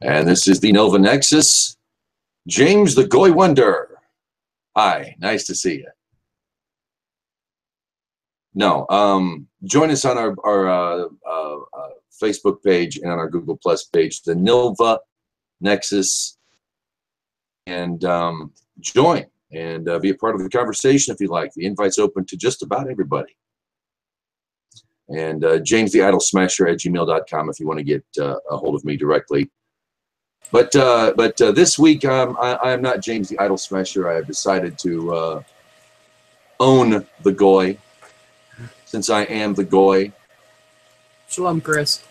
And this is the Nilvah Nexus. James the Goy Wonder. Hi, nice to see you. No, join us on our Facebook page and on our Google Plus page, the Nilvah Nexus, and join and be a part of the conversation if you like. The invite's open to just about everybody. And jamestheidolsmasher@gmail.com if you want to get a hold of me directly. But this week I am not James the Idol Smasher. I have decided to own the Goy, since I am the Goy. Shalom, Chris.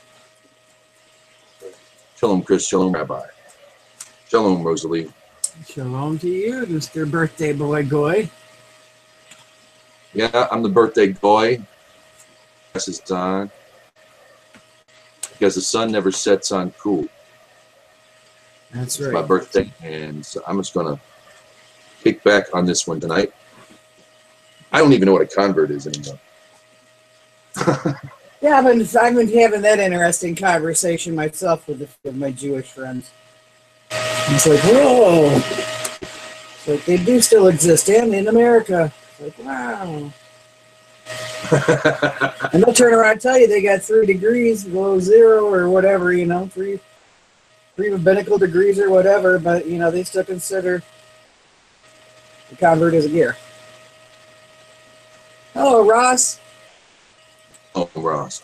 Shalom, Chris. Shalom, Rabbi. Shalom, Rosalie. Shalom to you, Mr. Birthday Boy Goy. Yeah, I'm the birthday Goy. This is on because the sun never sets on cool. That's right. It's my birthday, and so I'm just gonna kick back on this one tonight. I don't even know what a convert is anymore. Yeah, I've been having that interesting conversation myself with my Jewish friends. It's like, whoa! It's like they do still exist, and in America. It's like, wow. And they'll turn around and tell you they got 3 degrees below zero or whatever, you know, three rabbinical degrees or whatever, but, you know, they still consider the convert as a gear. Hello, Ross. Oh, Ross.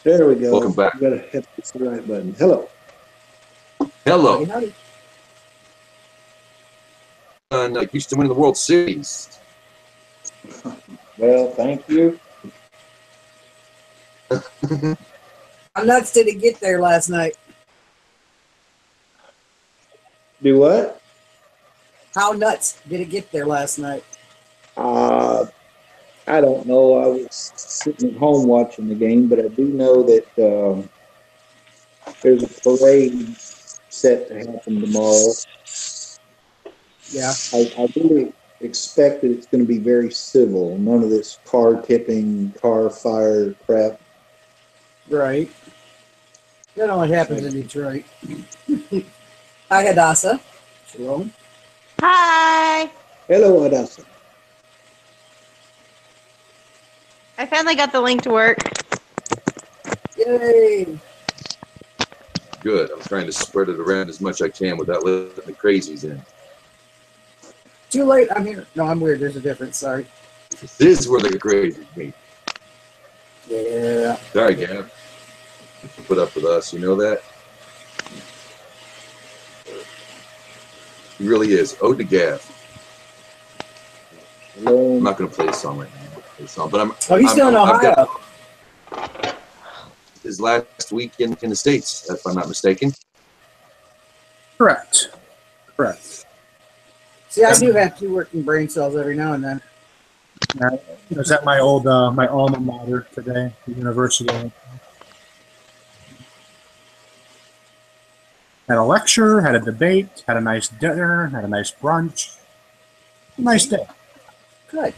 There we go. Welcome back. You gotta hit the right button. Hello. Hello. Howdy. Houston winning the World Series. Well, thank you. How nuts did it get there last night? Do what? How nuts did it get there last night? I don't know. I was sitting at home watching the game, but I do know that there's a parade set to happen tomorrow. Yeah. I really expect that it's going to be very civil. None of this car tipping, car fire crap. Right. That only happens in Detroit. Hi, Hadassah. Shalom. Hi. Hello, Hadassah. I finally got the link to work. Yay. Good. I'm trying to spread it around as much as I can without letting the crazies in. Too late. I'm here. No, I'm weird. There's a difference. Sorry. This is where the crazies meet. Yeah. Sorry, Gav. Put up with us. You know that? He really is. Ode to Gav. Hello. I'm not going to play a song right now. But he's still in Ohio. His last week in the States, if I'm not mistaken. Correct. See, I do have 2 working brain cells every now and then. I was at my old my alma mater today, the university. Had a lecture, had a debate, had a nice dinner, had a nice brunch. Nice day. Good.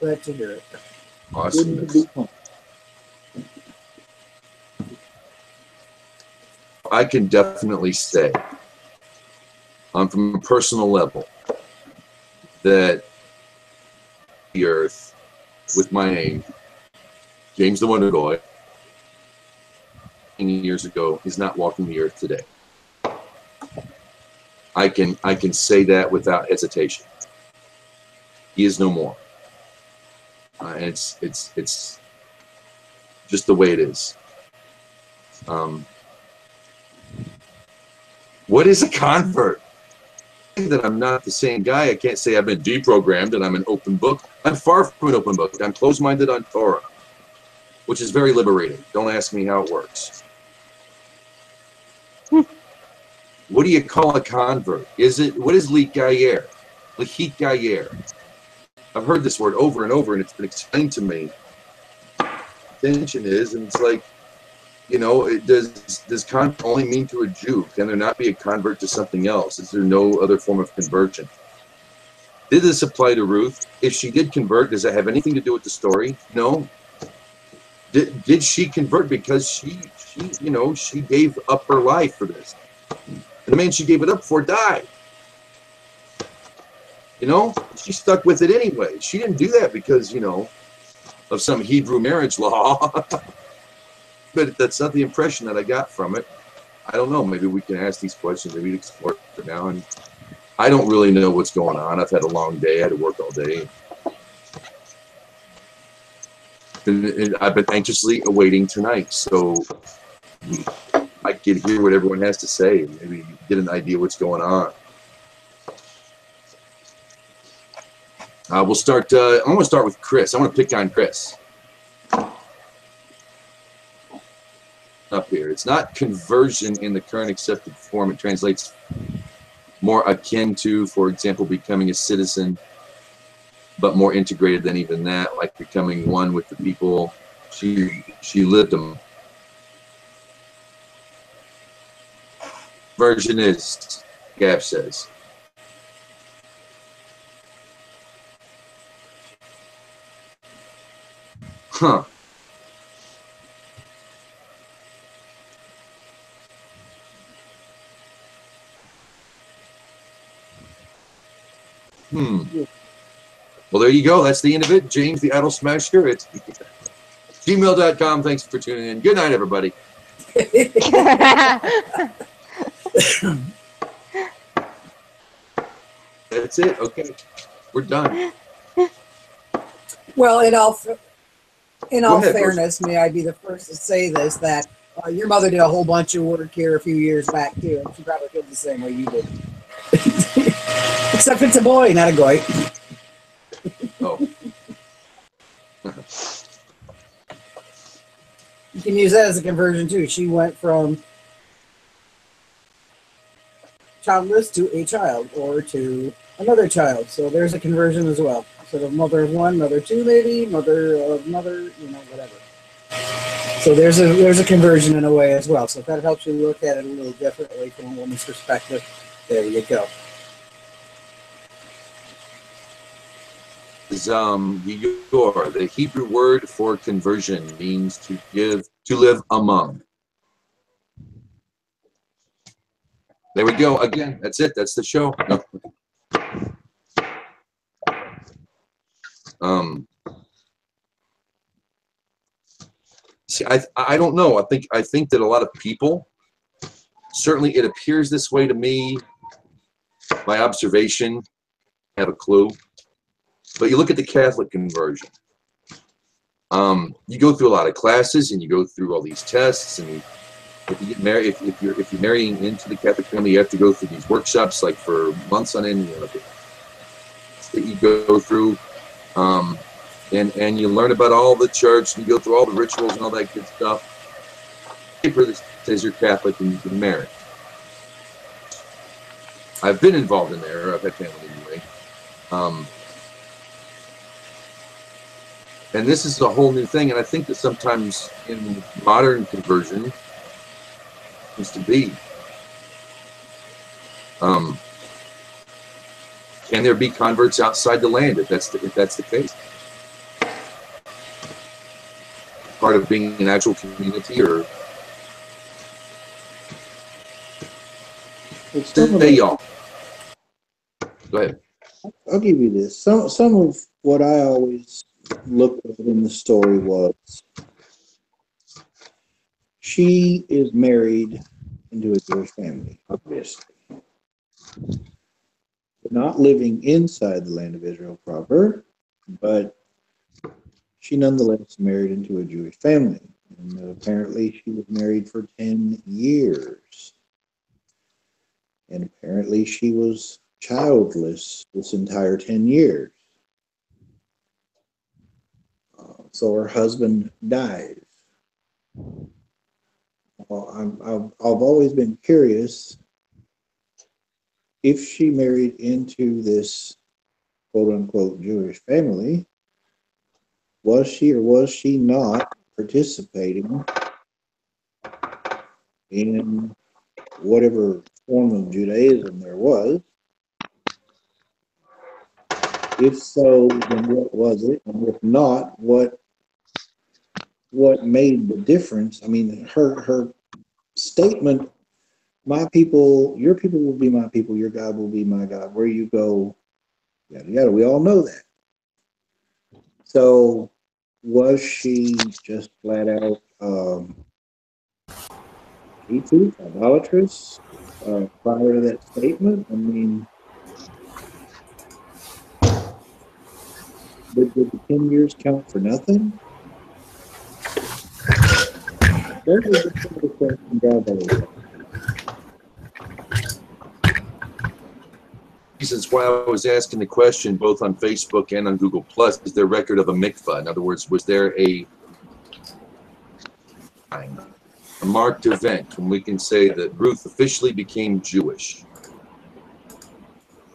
Glad to hear it. Awesome. I can definitely say, from a personal level, that the earth, with my name, James the Wonder Boy, years ago, is not walking the earth today. I can say that without hesitation. He is no more. And it's just the way it is. What is a convert? That I'm not the same guy. I can't say I've been deprogrammed and I'm an open book. I'm far from an open book. I'm closed-minded on Torah, which is very liberating. Don't ask me how it works. What do you call a convert? What is Lit Gayer? Lechit Gayer. I've heard this word over and over, and it's been explained to me. The intention is, and it's like, you know, does convert only mean to a Jew? Can there not be a convert to something else? Is there no other form of conversion? Did this apply to Ruth? If she did convert, does that have anything to do with the story? No. Did she convert because she gave up her life for this? And the man she gave it up for died. She stuck with it anyway. She didn't do that because, of some Hebrew marriage law. But that's not the impression that I got from it. I don't know. Maybe we can ask these questions. Maybe we explore it now. And I don't really know what's going on. I've had a long day. I had to work all day. And I've been anxiously awaiting tonight. So I can hear what everyone has to say. Maybe get an idea what's going on. We'll start. I'm going to start with Chris. I want to pick on Chris. Up here. It's not conversion in the current accepted form. It translates more akin to, for example, becoming a citizen, but more integrated than even that, like becoming one with the people she lived among. Version is, Gav says. Huh. Well, there you go. That's the end of it. James, the Idol Smasher. It's gmail.com. Thanks for tuning in. Good night, everybody. That's it. Okay. We're done. Well, in all ahead, fairness, may I be the first to say this, that your mother did a whole bunch of work here a few years back, too, and she probably did the same way you did. Except it's a boy, not a goy. Oh. You can use that as a conversion, too. She went from childless to a child, or to another child. So there's a conversion as well. Sort of mother of one, mother two, maybe, mother of mother, whatever. So there's a conversion in a way as well. So if that helps you look at it a little differently from a woman's perspective, there you go. The Hebrew word for conversion means to live among. There we go. Again, that's it. That's the show. See, I don't know. I think that a lot of people, certainly it appears this way to me, my observation, have a clue. But you look at the Catholic conversion. You go through a lot of classes and you go through all these tests, and if you get married, if you're marrying into the Catholic family, you have to go through these workshops like for months on end. That you go through, and you learn about all the church, and you go through all the rituals and all that good stuff. Paper that says you're Catholic and you can marry. I've been involved in there. I've had family anyway. And this is a whole new thing, and I think that sometimes in modern conversion seems to be. Can there be converts outside the land if that's the case? Part of being an actual community, or y'all. Go ahead. I'll give you this. Some of what I always looked at in the story was she is married into a Jewish family, obviously. Not living inside the land of Israel proper, but she nonetheless married into a Jewish family. And apparently she was married for 10 years. And apparently she was childless this entire 10 years. So her husband dies. Well, I've always been curious if she married into this quote-unquote Jewish family, was she or was she not participating in whatever form of Judaism there was If so, then what was it? And if not, what made the difference? I mean, her statement, my people, your people will be my people, your God will be my God. Where you go, yada yada. We all know that. So was she just flat out idolatrous prior to that statement? I mean, did the 10 years count for nothing? Those are the some of the questions I've always had. Reasons why I was asking the question both on Facebook and on Google Plus is there record of a mikvah? In other words, was there a marked event when we can say that Ruth officially became Jewish?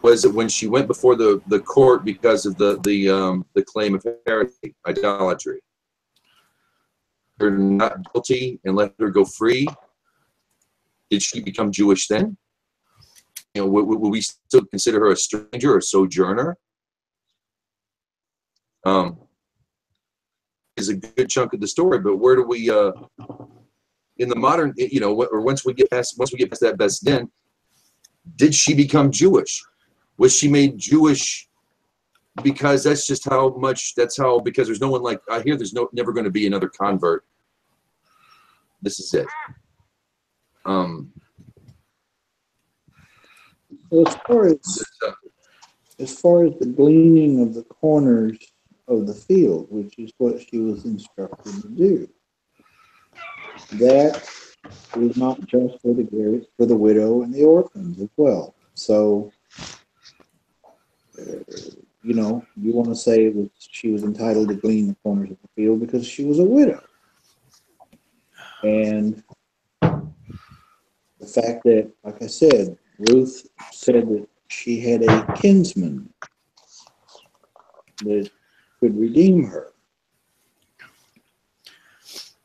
Was it when she went before the court because of the claim of heresy, idolatry? Her not guilty and let her go free? Did she become Jewish then? You know, will we still consider her a stranger or a sojourner? Is a good chunk of the story, but where do we in the modern, you know, or once we get past that best then, did she become Jewish? Was she made Jewish because that's just how much, because there's no one like, I hear there's never going to be another convert. This is it. Well, as far as the gleaning of the corners of the field, which is what she was instructed to do, that is not just for the garrets, for the widow and the orphans as well. So, you know, you want to say she was entitled to glean the corners of the field because she was a widow. And the fact that, like I said, Ruth said that she had a kinsman that could redeem her.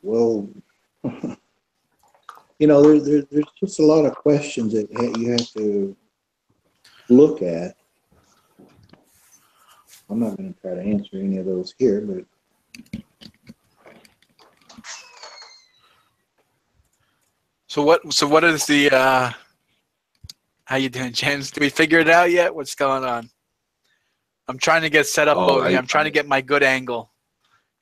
Well, you know, there's just a lot of questions that you have to look at. I'm not going to try to answer any of those here, but So what is the how you doing, James? Did we figure it out yet? What's going on? I'm trying to get set up over here. I'm trying to get my good angle.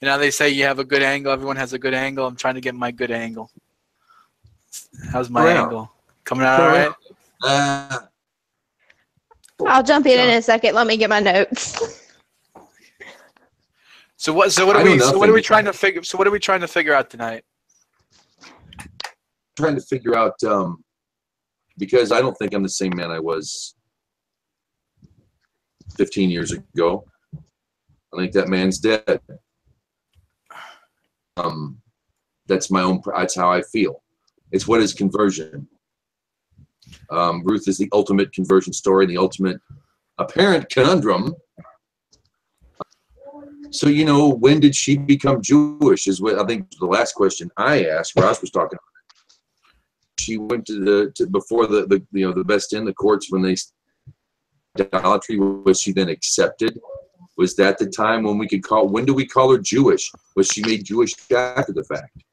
You know, they say you have a good angle. Everyone has a good angle. I'm trying to get my good angle. How's my angle? Coming out all right? I'll jump in a second. Let me get my notes. So what are we trying to figure out tonight? Trying to figure out because I don't think I'm the same man I was 15 years ago. I think that man's dead. That's how I feel. It's what is conversion. Ruth is the ultimate conversion story, the ultimate apparent conundrum. So, you know, when did she become Jewish is what I think the last question I asked, Ross was talking about. She went before the best in the courts when they idolatry. Was she then accepted? Was that the time when when do we call her Jewish? Was she made Jewish after the fact?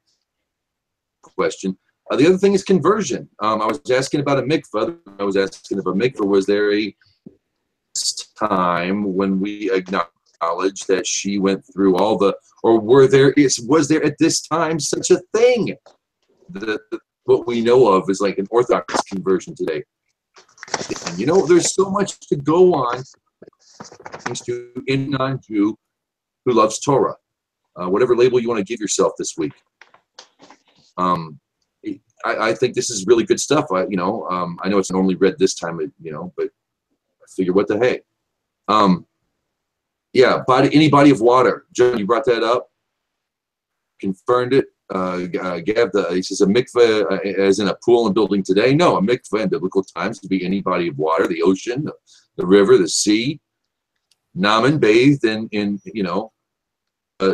Question. The other thing is conversion. I was asking about a mikvah. Was there a time when we acknowledge that she went through all was there at this time such a thing? What we know of is like an Orthodox conversion today. And you know, there's so much to go on to any non-Jew who loves Torah, whatever label you want to give yourself this week. I think this is really good stuff. I know it's normally read this time, but I figure what the heck. Yeah, any body of water. John, you brought that up. Confirmed it. Gav, he says a mikveh as in a pool and building today. No, a mikveh in biblical times to be any body of water, the ocean, the river, the sea. Naaman bathed in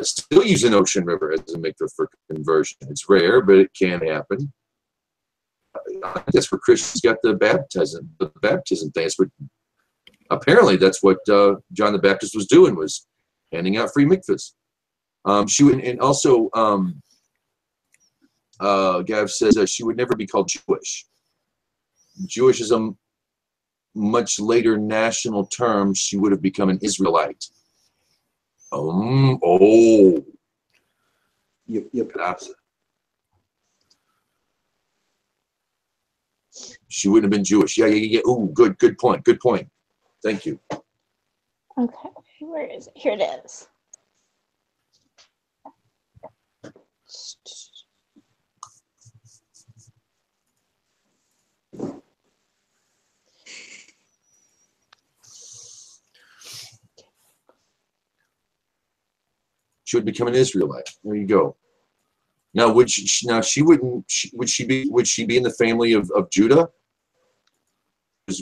still use an ocean river as a mikveh for conversion. It's rare, but it can happen. I guess where Christians got the baptism thing. That's what apparently that's what John the Baptist was doing, was handing out free mikvahs. She would, and also Gav says she would never be called Jewish. Jewish is a much later national term. She would have become an Israelite. Oh. Yep. She wouldn't have been Jewish. Yeah. Ooh, good point. Good point. Thank you. Okay, where is it? Here it is. She would become an Israelite. There you go. Now, would she be in the family of Judah?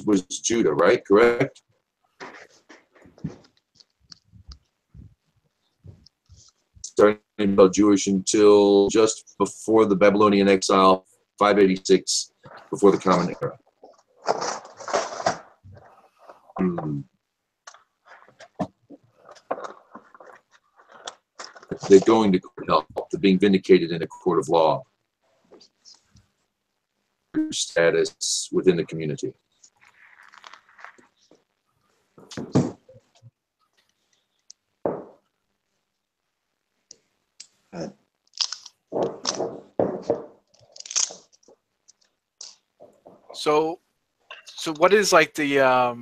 Was Judah, right? Correct? Starting about Jewish until just before the Babylonian exile, 586, before the Common Era. They're going to court help. They're being vindicated in a court of law. Status within the community. So what is like the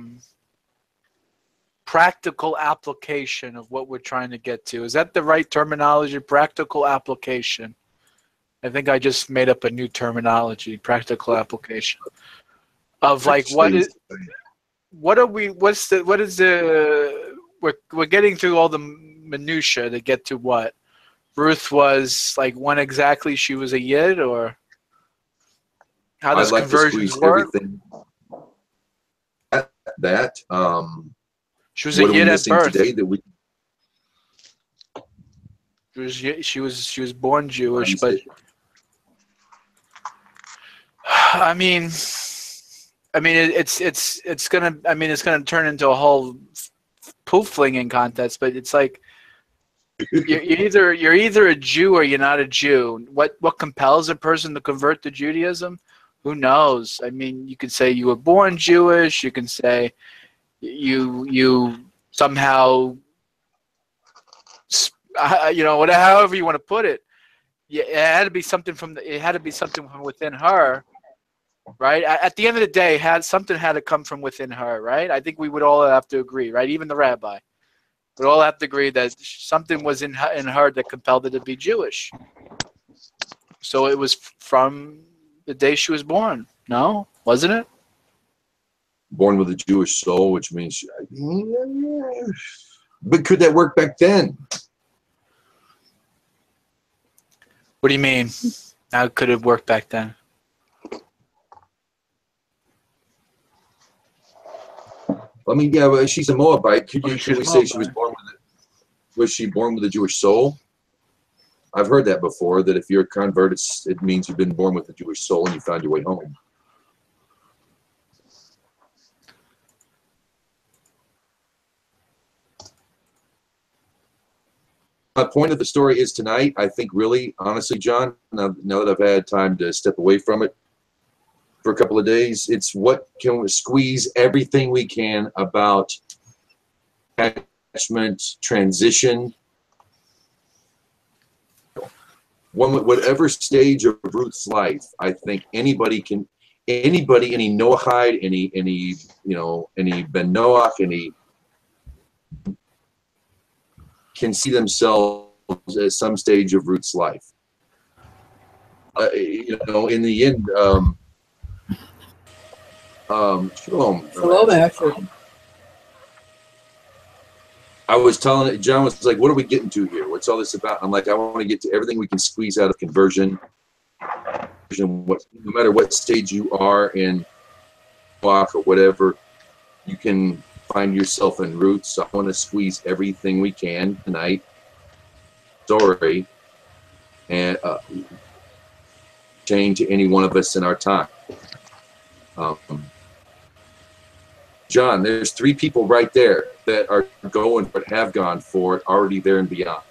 practical application of what we're trying to get to? Is that the right terminology? Practical application. I think I just made up a new terminology. Practical application of like we're getting through all the minutia to get to what Ruth was like, when exactly she was a yid, or how does conversions work? She was a yid at birth. Today that she was born Jewish, but I mean, it's gonna turn into a whole poof flinging contest. But it's like you're either a Jew or you're not a Jew. What compels a person to convert to Judaism? Who knows? I mean, you could say you were born Jewish. You can say you somehow, however you want to put it. It had to be something from within her, right? At the end of the day, something had to come from within her, right? I think we would all have to agree, right? Even the rabbi would all have to agree that something was in her that compelled her to be Jewish. So it was from the day she was born. No, wasn't it? Born with a Jewish soul, which means, but could that work back then? What do you mean? How could it work back then? I mean, yeah, well, she's a Moabite. Could we say she was born with it? Was she born with a Jewish soul? I've heard that before, that if you're a convert, it means you've been born with a Jewish soul and you found your way home. The point of the story is tonight, I think, really, honestly, John, now that I've had time to step away from it for a couple of days, it's what can we squeeze everything we can about attachment, transition. Whatever stage of Ruth's life, I think any Noahide, any Ben Noach, any can see themselves at some stage of Ruth's life. In the end, Shalom. Shalom, Asher. I was telling it, John was like, what are we getting to here? What's all this about? I'm like, I want to get to everything we can squeeze out of conversion. No matter what stage you are in, or whatever, you can find yourself in Ruth. So I want to squeeze everything we can tonight. Story and change to any one of us in our time. John, there's 3 people right there that are going, but have gone for it, already there and beyond.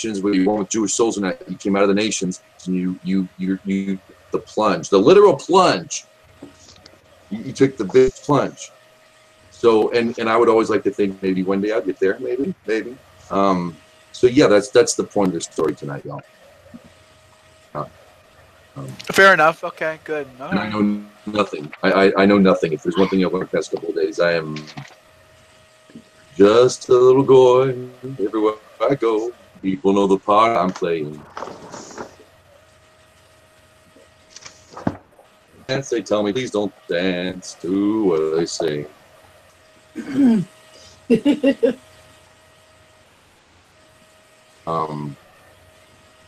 Whether you want with Jewish souls or not, you came out of the nations, and you the plunge, the literal plunge. You took the big plunge. So, and I would always like to think maybe one day I'll get there, maybe. So yeah, that's the point of the story tonight, y'all. Fair enough. Okay, good. And I know nothing. I know nothing. If there's one thing I've learned the past couple of days, I am just a little boy. Everywhere I go, people know the part I'm playing. And they tell me, please don't dance to what I sing. Who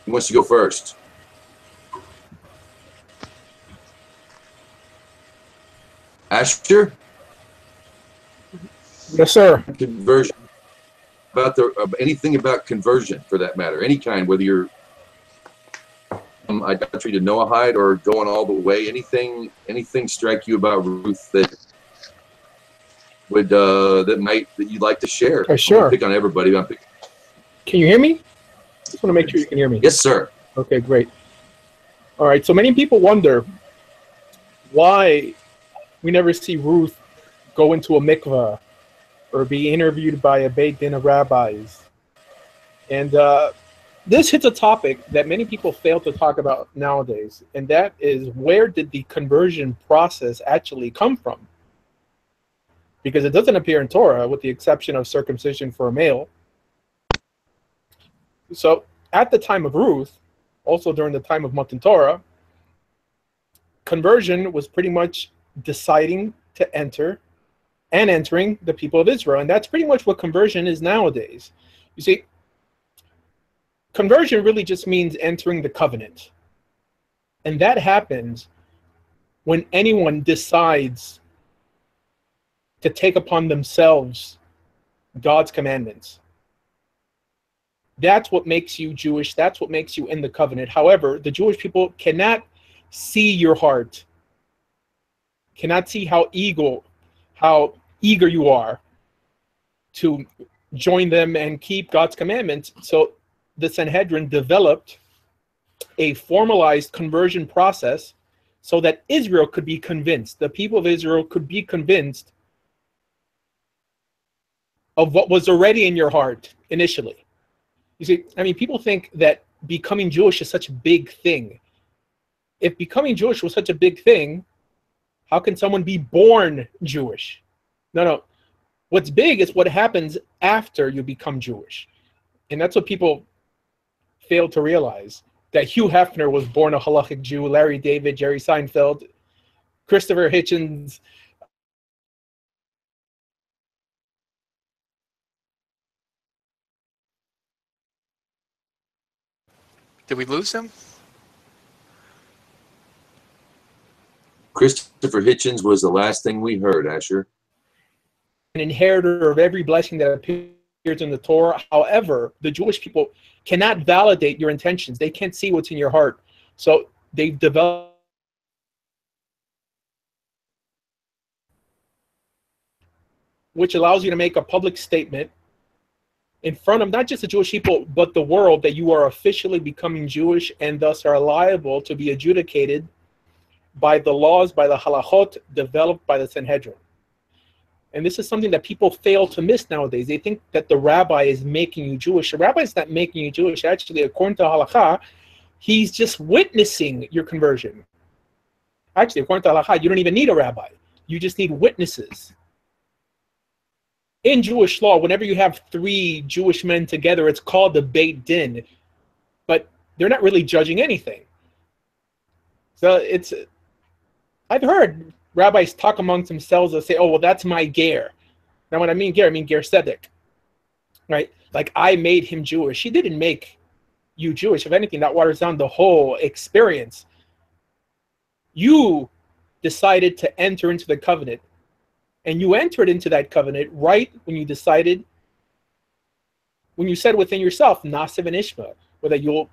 wants to go first? Asher? Yes, sir. Conversion. About anything about conversion, for that matter, any kind, whether you're idolatry to Noahide or going all the way, anything strike you about Ruth that would that you'd like to share? Sure. Pick on everybody. Can you hear me? Just want to make sure you can hear me. Yes, sir. Okay, great. All right. So many people wonder why we never see Ruth go into a mikveh or be interviewed by a beit din of rabbis. And this hits a topic that many people fail to talk about nowadays, and that is, where did the conversion process actually come from? Because it doesn't appear in Torah, with the exception of circumcision for a male. So at the time of Ruth, also during the time of Matan Torah, conversion was pretty much deciding to enter and entering the people of Israel. And that's pretty much what conversion is nowadays. You see, conversion really just means entering the covenant. And that happens when anyone decides to take upon themselves God's commandments. That's what makes you Jewish. That's what makes you in the covenant. However, the Jewish people cannot see your heart, cannot see how eager you are to join them and keep God's commandments. So the Sanhedrin developed a formalized conversion process so that Israel could be convinced, the people of Israel could be convinced of what was already in your heart initially. You see, I mean, people think that becoming Jewish is such a big thing. If becoming Jewish was such a big thing, how can someone be born Jewish? No. What's big is what happens after you become Jewish. And that's what people fail to realize, that Hugh Hefner was born a halachic Jew, Larry David, Jerry Seinfeld, Christopher Hitchens. Did we lose him? Christopher Hitchens was the last thing we heard, Asher. An inheritor of every blessing that appears in the Torah. However, the Jewish people cannot validate your intentions. They can't see what's in your heart. So they've developed which allows you to make a public statement in front of not just the Jewish people, but the world, that you are officially becoming Jewish and thus are liable to be adjudicated by the laws, by the halachot developed by the Sanhedrin. And this is something that people fail to miss nowadays. They think that the rabbi is making you Jewish. The rabbi is not making you Jewish. Actually, according to halakha, he's just witnessing your conversion. Actually, according to halakha, you don't even need a rabbi. You just need witnesses. In Jewish law, whenever you have 3 Jewish men together, it's called the beit din, but they're not really judging anything. So I've heard rabbis talk amongst themselves and say, oh, well, that's my ger. Now, when I mean ger tzedek, right? Like, I made him Jewish. He didn't make you Jewish. If anything, that waters down the whole experience. You decided to enter into the covenant. And you entered into that covenant right when you decided, when you said within yourself, Nasiv and Ishma, whether you'll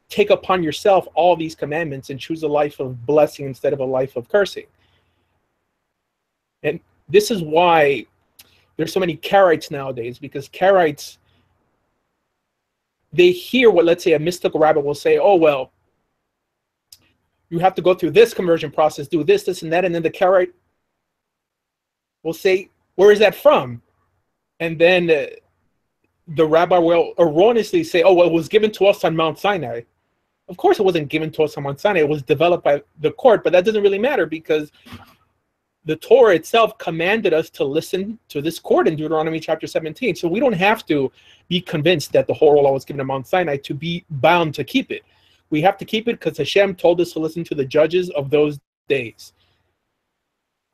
take upon yourself all these commandments and choose a life of blessing instead of a life of cursing. And this is why there's so many Karaites nowadays, because Karaites, they hear what, let's say, a mystical rabbi will say, oh, well, you have to go through this conversion process, do this, this, and that. And then the Karaite will say, where is that from? And then the rabbi will erroneously say, oh, well, it was given to us on Mount Sinai. Of course, it wasn't given to us on Mount Sinai. It was developed by the court, but that doesn't really matter, because the Torah itself commanded us to listen to this court in Deuteronomy chapter 17. So we don't have to be convinced that the whole law was given on Mount Sinai to be bound to keep it. We have to keep it because Hashem told us to listen to the judges of those days,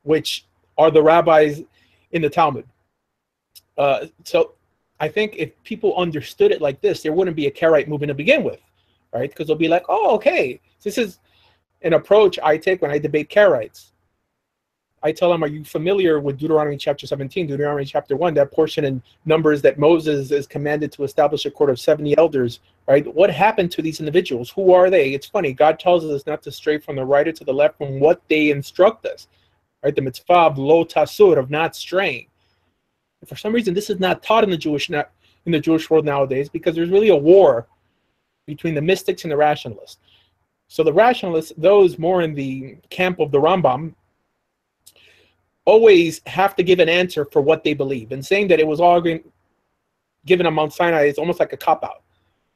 which are the rabbis in the Talmud. So I think if people understood it like this, there wouldn't be a Karaite movement to begin with, right? Because they'll be like, oh, okay, this is an approach I take when I debate Karaites. I tell them, are you familiar with Deuteronomy chapter 17, Deuteronomy chapter 1, that portion in Numbers that Moses is commanded to establish a court of 70 elders, right? What happened to these individuals? Who are they? It's funny. God tells us not to stray from the right or to the left from what they instruct us, right? The mitzvah of lo tasur, of not straying. And for some reason, this is not taught in the Jewish world nowadays, because there's really a war between the mystics and the rationalists. So the rationalists, those more in the camp of the Rambam, always have to give an answer for what they believe, and saying that it was all given on Mount Sinai is almost like a cop-out,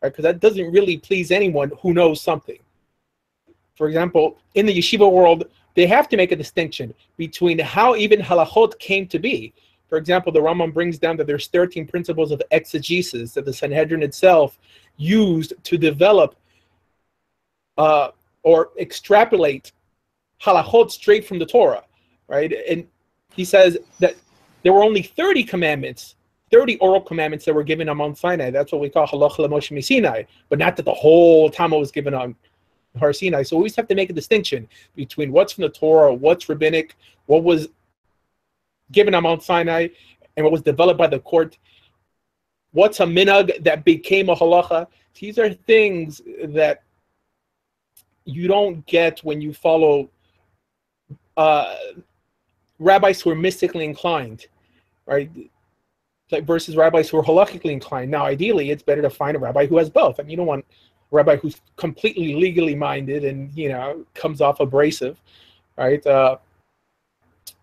right? Because that doesn't really please anyone who knows something. For example, in the yeshiva world, they have to make a distinction between how even halachot came to be. For example, the Rambam brings down that there's 13 principles of exegesis that the Sanhedrin itself used to develop or extrapolate halachot straight from the Torah, right? And he says that there were only 30 commandments, 30 oral commandments that were given on Mount Sinai. That's what we call halacha l'Moshe Sinai, but not that the whole Talmud was given on Har Sinai. So we always have to make a distinction between what's from the Torah, what's rabbinic, what was given on Mount Sinai, and what was developed by the court. What's a minhag that became a halacha? These are things that you don't get when you follow rabbis who are mystically inclined, right? Like versus rabbis who are halachically inclined. Now, ideally, it's better to find a rabbi who has both. I mean, you don't want a rabbi who's completely legally minded and, you know, comes off abrasive, right?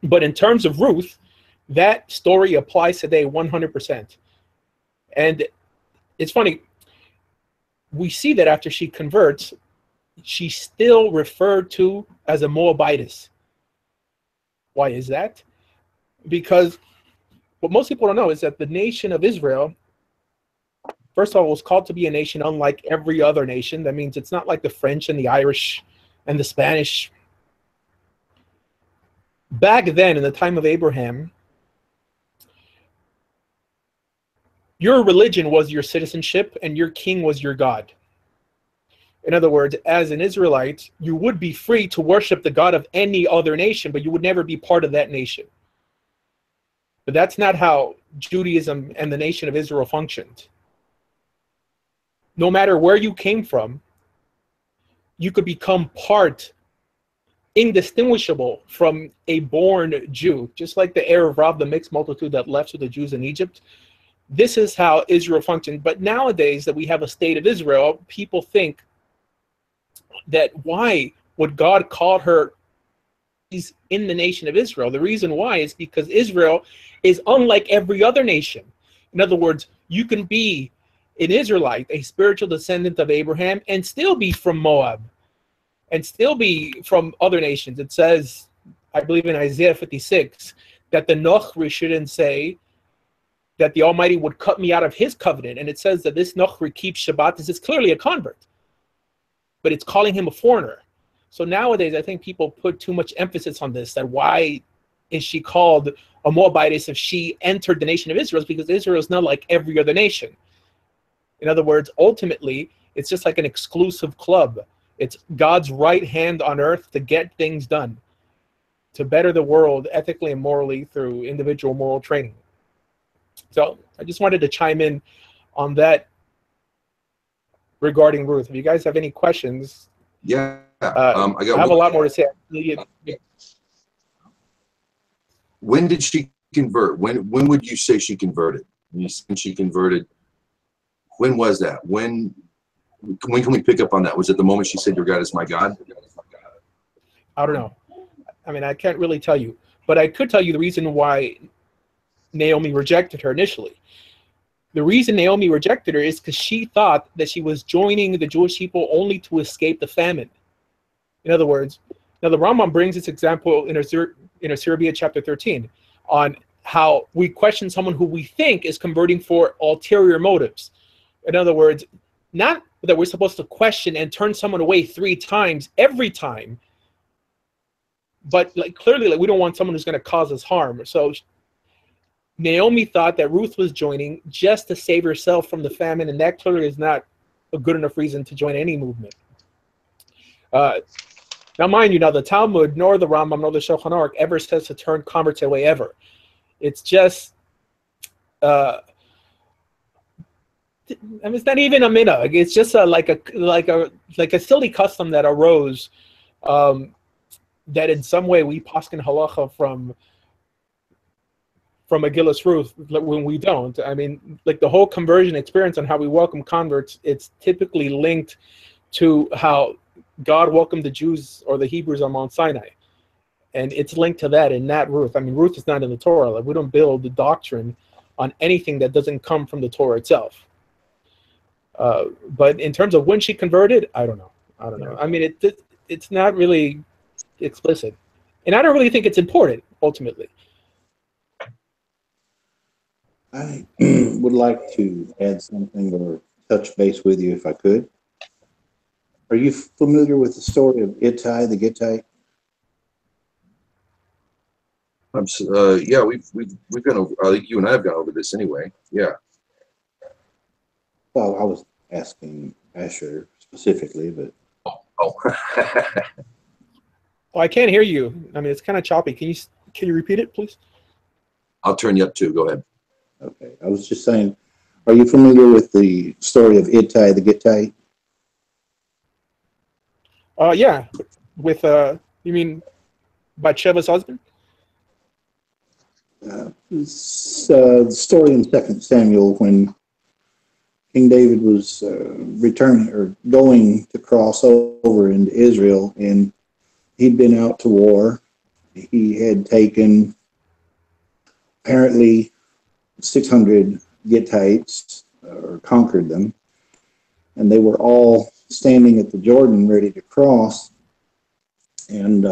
But in terms of Ruth, that story applies today 100%. And it's funny, we see that after she converts, she's still referred to as a Moabitess. Why is that? Because what most people don't know is that the nation of Israel, first of all, was called to be a nation unlike every other nation. That means it's not like the French and the Irish and the Spanish. Back then, in the time of Abraham, your religion was your citizenship and your king was your God. In other words, as an Israelite, you would be free to worship the God of any other nation, but you would never be part of that nation. But that's not how Judaism and the nation of Israel functioned. No matter where you came from, you could become part, indistinguishable from a born Jew, just like the Erev Rav, the mixed multitude that left with the Jews in Egypt. This is how Israel functioned. But nowadays that we have a state of Israel, people think that why would God call her in the nation of Israel? The reason why is because Israel is unlike every other nation. In other words, you can be an Israelite, a spiritual descendant of Abraham, and still be from Moab, and still be from other nations. It says, I believe in Isaiah 56, that the Nochri shouldn't say that the Almighty would cut me out of his covenant. And it says that this Nochri keeps Shabbat. This is clearly a convert, but it's calling him a foreigner. So nowadays, I think people put too much emphasis on this, that why is she called a Moabitess if she entered the nation of Israel? It's because Israel is not like every other nation. In other words, ultimately, it's just like an exclusive club. It's God's right hand on earth to get things done, to better the world ethically and morally through individual moral training. So I just wanted to chime in on that regarding Ruth. If you guys have any questions, yeah, I have a lot more to say. When did she convert? When would you say she converted? When she converted, when was that? When can we pick up on that? Was it the moment she said, "Your God is my God"? I don't know. I mean, I can't really tell you, but I could tell you the reason why Naomi rejected her initially. The reason Naomi rejected her is because she thought that she was joining the Jewish people only to escape the famine. In other words, now the Rambam brings this example in Serbia chapter 13 on how we question someone who we think is converting for ulterior motives. In other words, not that we're supposed to question and turn someone away 3 times every time, but like clearly, like we don't want someone who's going to cause us harm. So Naomi thought that Ruth was joining just to save herself from the famine, and that clearly is not a good enough reason to join any movement. Now, mind you, now the Talmud, nor the Rambam, nor the Shulchan Aruch ever says to turn converts away ever. It's just, I mean, it's not even a minhag. It's just like a silly custom that arose, that in some way we paskin halacha from Megillus Ruth when we don't. I mean, like the whole conversion experience and how we welcome converts, it's typically linked to how God welcomed the Jews or the Hebrews on Mount Sinai. And it's linked to that and not Ruth. I mean, Ruth is not in the Torah. Like, we don't build the doctrine on anything that doesn't come from the Torah itself. But in terms of when she converted, I don't know. I mean, it's not really explicit. And I don't really think it's important, ultimately. I would like to add something or touch base with you if I could. Are you familiar with the story of Ittai the Gittite? Yeah, we've gone over. I think you and I have gone over this anyway. Yeah. Well, I was asking Asher specifically, but oh. Well, I can't hear you. I mean, it's kind of choppy. Can you repeat it, please? I'll turn you up too. Go ahead. Okay. I was just saying, are you familiar with the story of Ittai the Gittite? Yeah. With you mean Bathsheba's husband? It's the story in 2 Samuel when King David was returning or going to cross over into Israel, and he'd been out to war. He had taken apparently 600 Gittites, or conquered them, and they were all standing at the Jordan ready to cross. And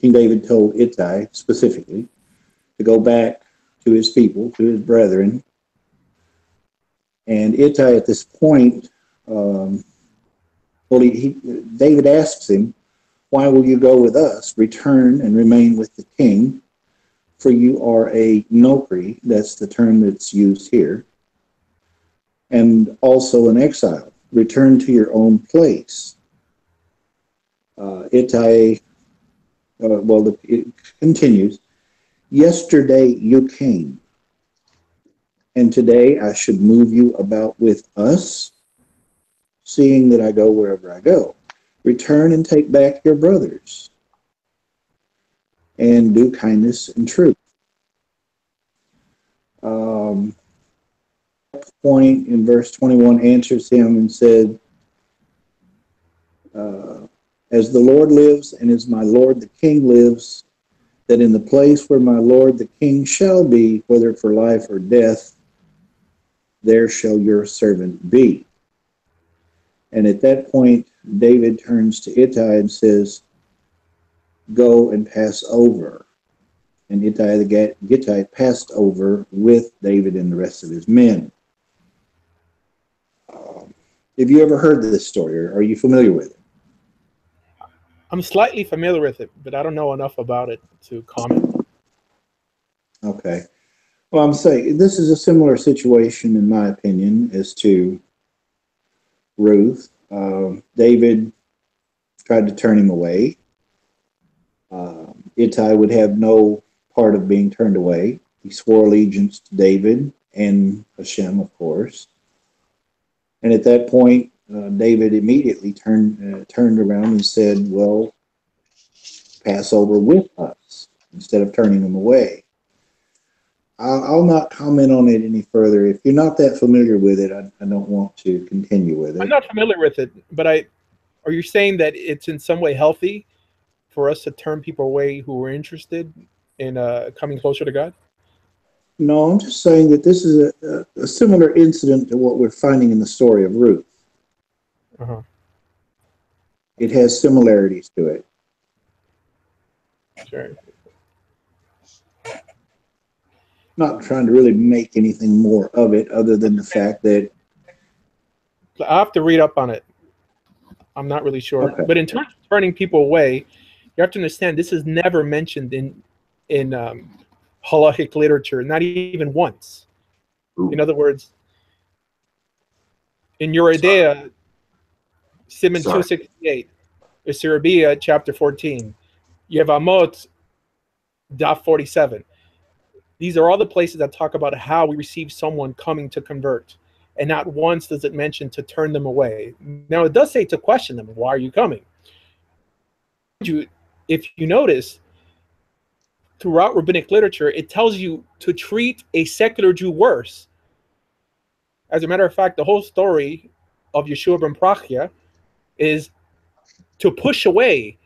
King David told Ittai specifically to go back to his people, to his brethren. And Ittai at this point, David asks him, "Why will you go with us? Return and remain with the king, for you are a nokri," that's the term that's used here, "and also an exile. Return to your own place." Ittai, it continues, "Yesterday you came, and today I should move you about with us, seeing that I go wherever I go. Return and take back your brothers, and do kindness and truth." Point in verse 21 answers him and said, "As the Lord lives, and as my Lord the King lives, that in the place where my Lord the King shall be, whether for life or death, there shall your servant be." And at that point, David turns to Ittai and says, "Go and pass over." And Ittai the Gittite passed over with David and the rest of his men. Have you ever heard this story, or are you familiar with it? I'm slightly familiar with it, but I don't know enough about it to comment. Okay. Well, I'm saying this is a similar situation, in my opinion, as to Ruth. David tried to turn him away. Ittai would have no part of being turned away. He swore allegiance to David and Hashem, of course. And at that point, David immediately turned around and said, "Well, pass over with us." instead of turning them away. I'll not comment on it any further. If you're not that familiar with it, I don't want to continue with it. I'm not familiar with it, but are you saying that it's in some way healthy for us to turn people away who are interested in coming closer to God? No, I'm just saying that this is a similar incident to what we're finding in the story of Ruth. Uh-huh. It has similarities to it. Sure. Not trying to really make anything more of it other than the fact that... I have to read up on it. I'm not really sure. Okay. But in terms of turning people away, you have to understand this is never mentioned in halachic literature, not even once. Ooh. In other words, in Yoredea, Simon 268, Sirabia, chapter 14, you have Amot, Daf 47. These are all the places that talk about how we receive someone coming to convert. And not once does it mention to turn them away. Now, it does say to question them. Why are you coming? If you notice, throughout rabbinic literature, it tells you to treat a secular Jew worse. As a matter of fact, the whole story of Yeshua ben Prachia is to push away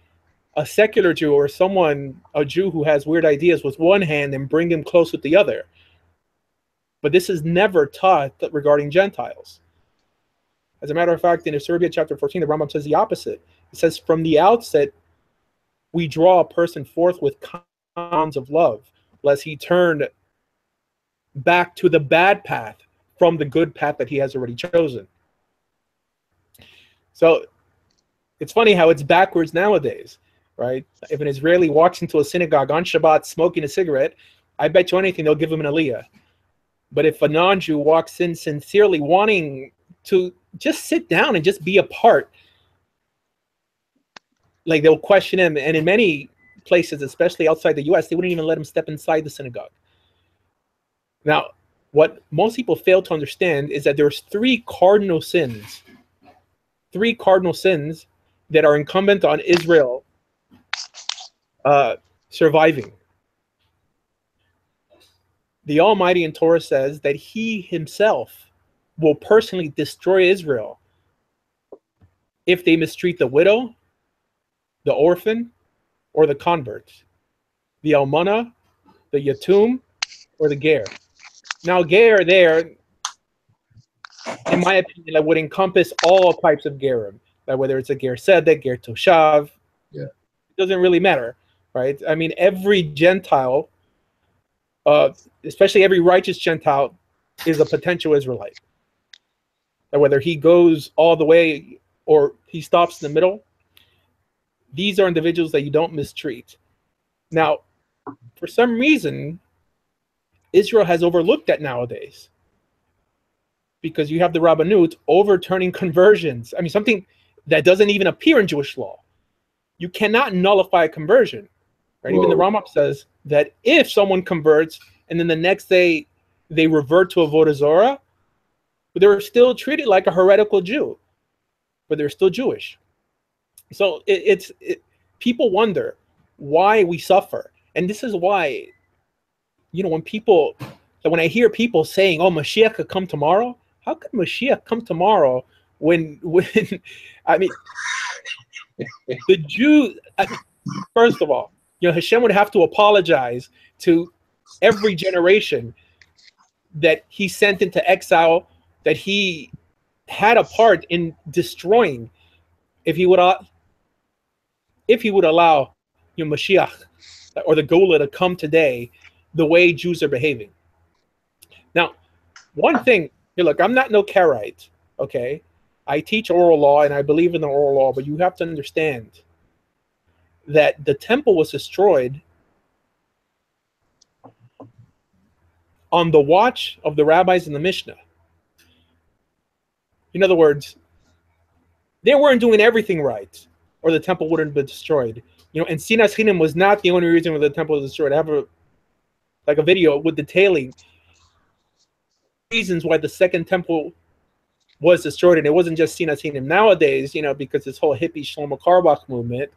a secular Jew or a Jew who has weird ideas with one hand and bring him close with the other. But this is never taught regarding Gentiles. As a matter of fact, in Serbia chapter 14, the Rambam says the opposite. It says, from the outset, we draw a person forth with bonds of love, lest he turn back to the bad path from the good path that he has already chosen. So it's funny how it's backwards nowadays, right? If an Israeli walks into a synagogue on Shabbat smoking a cigarette, I bet you anything they'll give him an aliyah. But if a non-Jew walks in sincerely wanting to just sit down and just be a part, like they'll question him. And in many places, especially outside the U.S., they wouldn't even let him step inside the synagogue. Now, what most people fail to understand is that there's three cardinal sins that are incumbent on Israel surviving. The Almighty in Torah says that he himself will personally destroy Israel if they mistreat the widow, the orphan, or the convert, the almana, the yatum, or the ger. Now, ger there, in my opinion, that would encompass all types of gerim, like whether it's a ger sedek, ger toshav. Yeah. It doesn't really matter, right? I mean, every Gentile, especially every righteous Gentile, is a potential Israelite. And whether he goes all the way or he stops in the middle, these are individuals that you don't mistreat. Now, for some reason, Israel has overlooked that nowadays, because you have the Rabbanut overturning conversions. I mean, something that doesn't even appear in Jewish law. You cannot nullify a conversion, right? Even the Rambam says that if someone converts and then the next day they revert to Avodah Zarah, they're still treated like a heretical Jew, but they're still Jewish. So people wonder why we suffer. And this is why, when I hear people saying, oh, Moshiach could come tomorrow, how could Moshiach come tomorrow when I mean, the Jews, first of all, Hashem would have to apologize to every generation that he sent into exile, that he had a part in destroying, if he would allow Moshiach or the Gola to come today the way Jews are behaving. Now, one thing, look, I'm not no Karaite, okay? I teach oral law and I believe in the oral law, but you have to understand that the temple was destroyed on the watch of the rabbis in the Mishnah. In other words, they weren't doing everything right, or the temple wouldn't have been destroyed. And Sinas Chinam was not the only reason why the temple was destroyed. I have a video with detailing reasons why the second temple was destroyed, and it wasn't just Sinas Chinam. Nowadays, because this whole hippie Shlomo Carlebach movement,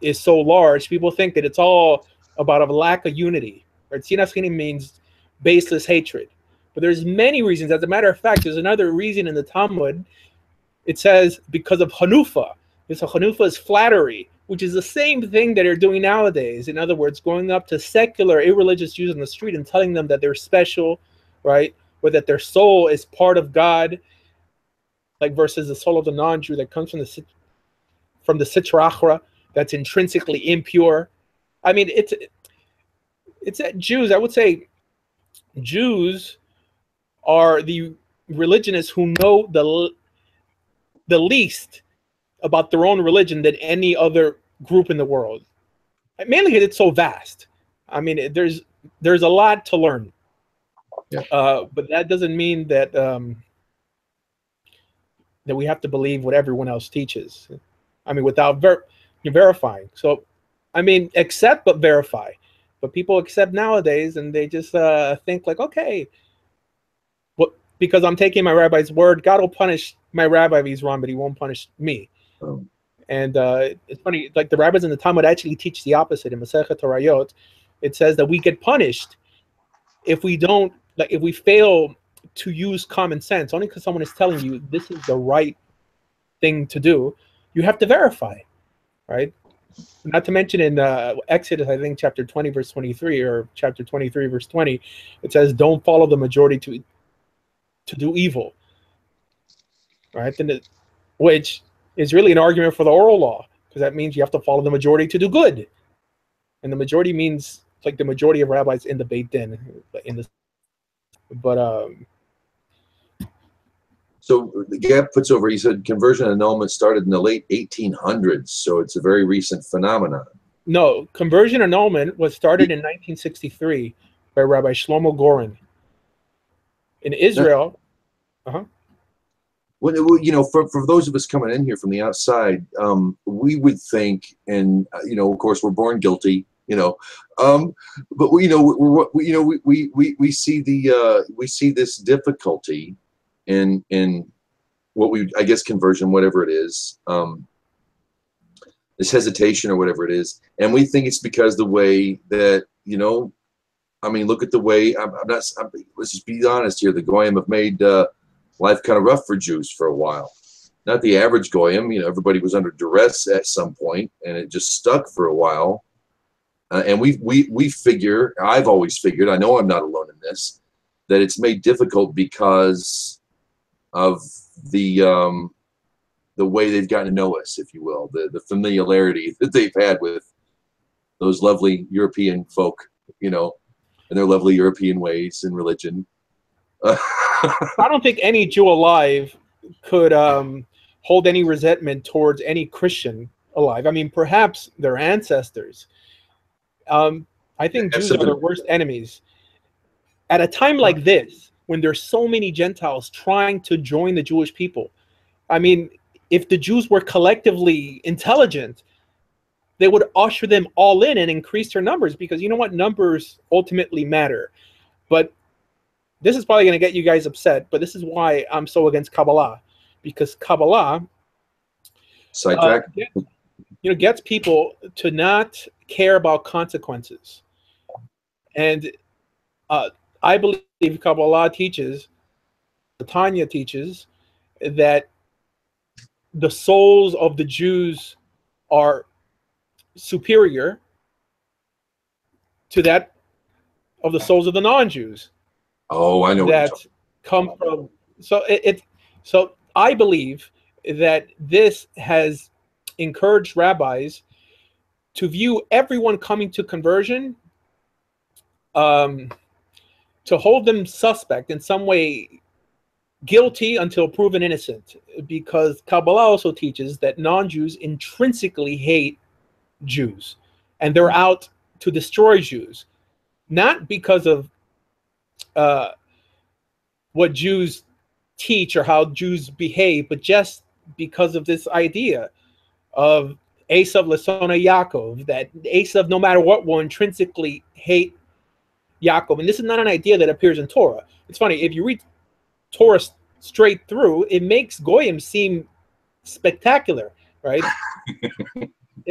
is so large, people think that it's all about a lack of unity. Right? Sinas Chinim means baseless hatred. But there's many reasons. As a matter of fact, there's another reason in the Talmud. It says because of Hanufa. So Hanufa is flattery, which is the same thing that they're doing nowadays. In other words, going up to secular, irreligious Jews on the street and telling them that they're special, right? Or that their soul is part of God, like versus the soul of the non-Jew that comes from the Sitra Achra, that's intrinsically impure. I mean, it's that Jews, I would say Jews are the religionists who know the least about their own religion than any other group in the world. Mainly because it's so vast. I mean, there's a lot to learn. Yeah. But that doesn't mean that that we have to believe what everyone else teaches. I mean, without verifying. So, I mean, accept but verify. But people accept nowadays, and they just think like, okay, well, because I'm taking my rabbi's word, God will punish my rabbi if he's wrong, but he won't punish me. Oh. And it's funny, like the rabbis in the Talmud actually teach the opposite. In Masechet Torayot, it says that we get punished if we don't, like, if we fail to use common sense. Only because someone is telling you this is the right thing to do, you have to verify, right? Not to mention in Exodus, I think chapter 20, verse 23, or chapter 23, verse 20, it says, "Don't follow the majority to do evil," right? Which is really an argument for the oral law, because that means you have to follow the majority to do good, and the majority means like the majority of rabbis in the Beit Din, So the Gap puts over, he said conversion annulment started in the late 1800s, so it's a very recent phenomenon. No, conversion annulment was started in 1963 by Rabbi Shlomo Goren in Israel. When, you know, for those of us coming in here from the outside, we would think, and you know, of course, we're born guilty, you know, but we, you know, we see we see this difficulty in what we, I guess, conversion, whatever it is, this hesitation or whatever it is, and we think it's because the way that, you know, I mean, look at the way let's just be honest here. The Goyim have made life kind of rough for Jews for a while. Not the average Goyim, you know, everybody was under duress at some point, and it just stuck for a while. And we figure, I've always figured, I know I'm not alone in this, that it's made difficult because of the way they've gotten to know us, if you will, the familiarity that they've had with those lovely European folk, you know, and their lovely European ways and religion. I don't think any Jew alive could hold any resentment towards any Christian alive. I mean, perhaps their ancestors. I think Jews are their worst enemies. At a time like this, when there's so many Gentiles trying to join the Jewish people, I mean, if the Jews were collectively intelligent, they would usher them all in and increase their numbers, because you know what? Numbers ultimately matter. But this is probably going to get you guys upset, but this is why I'm so against Kabbalah, because Kabbalah gets people to not care about consequences. And I believe Kabbalah teaches, Tanya teaches, that the souls of the Jews are superior to that of the souls of the non-Jews. Oh, I know that come from. So so I believe that this has encouraged rabbis to view everyone coming to conversion, to hold them suspect in some way, guilty until proven innocent, because Kabbalah also teaches that non-Jews intrinsically hate Jews, and they're out to destroy Jews, not because of what Jews teach or how Jews behave, but just because of this idea of Esav Lesona Yaakov, that Esav, no matter what, will intrinsically hate Yaakov. And this is not an idea that appears in Torah. It's funny, if you read Torah straight through, it makes Goyim seem spectacular, right?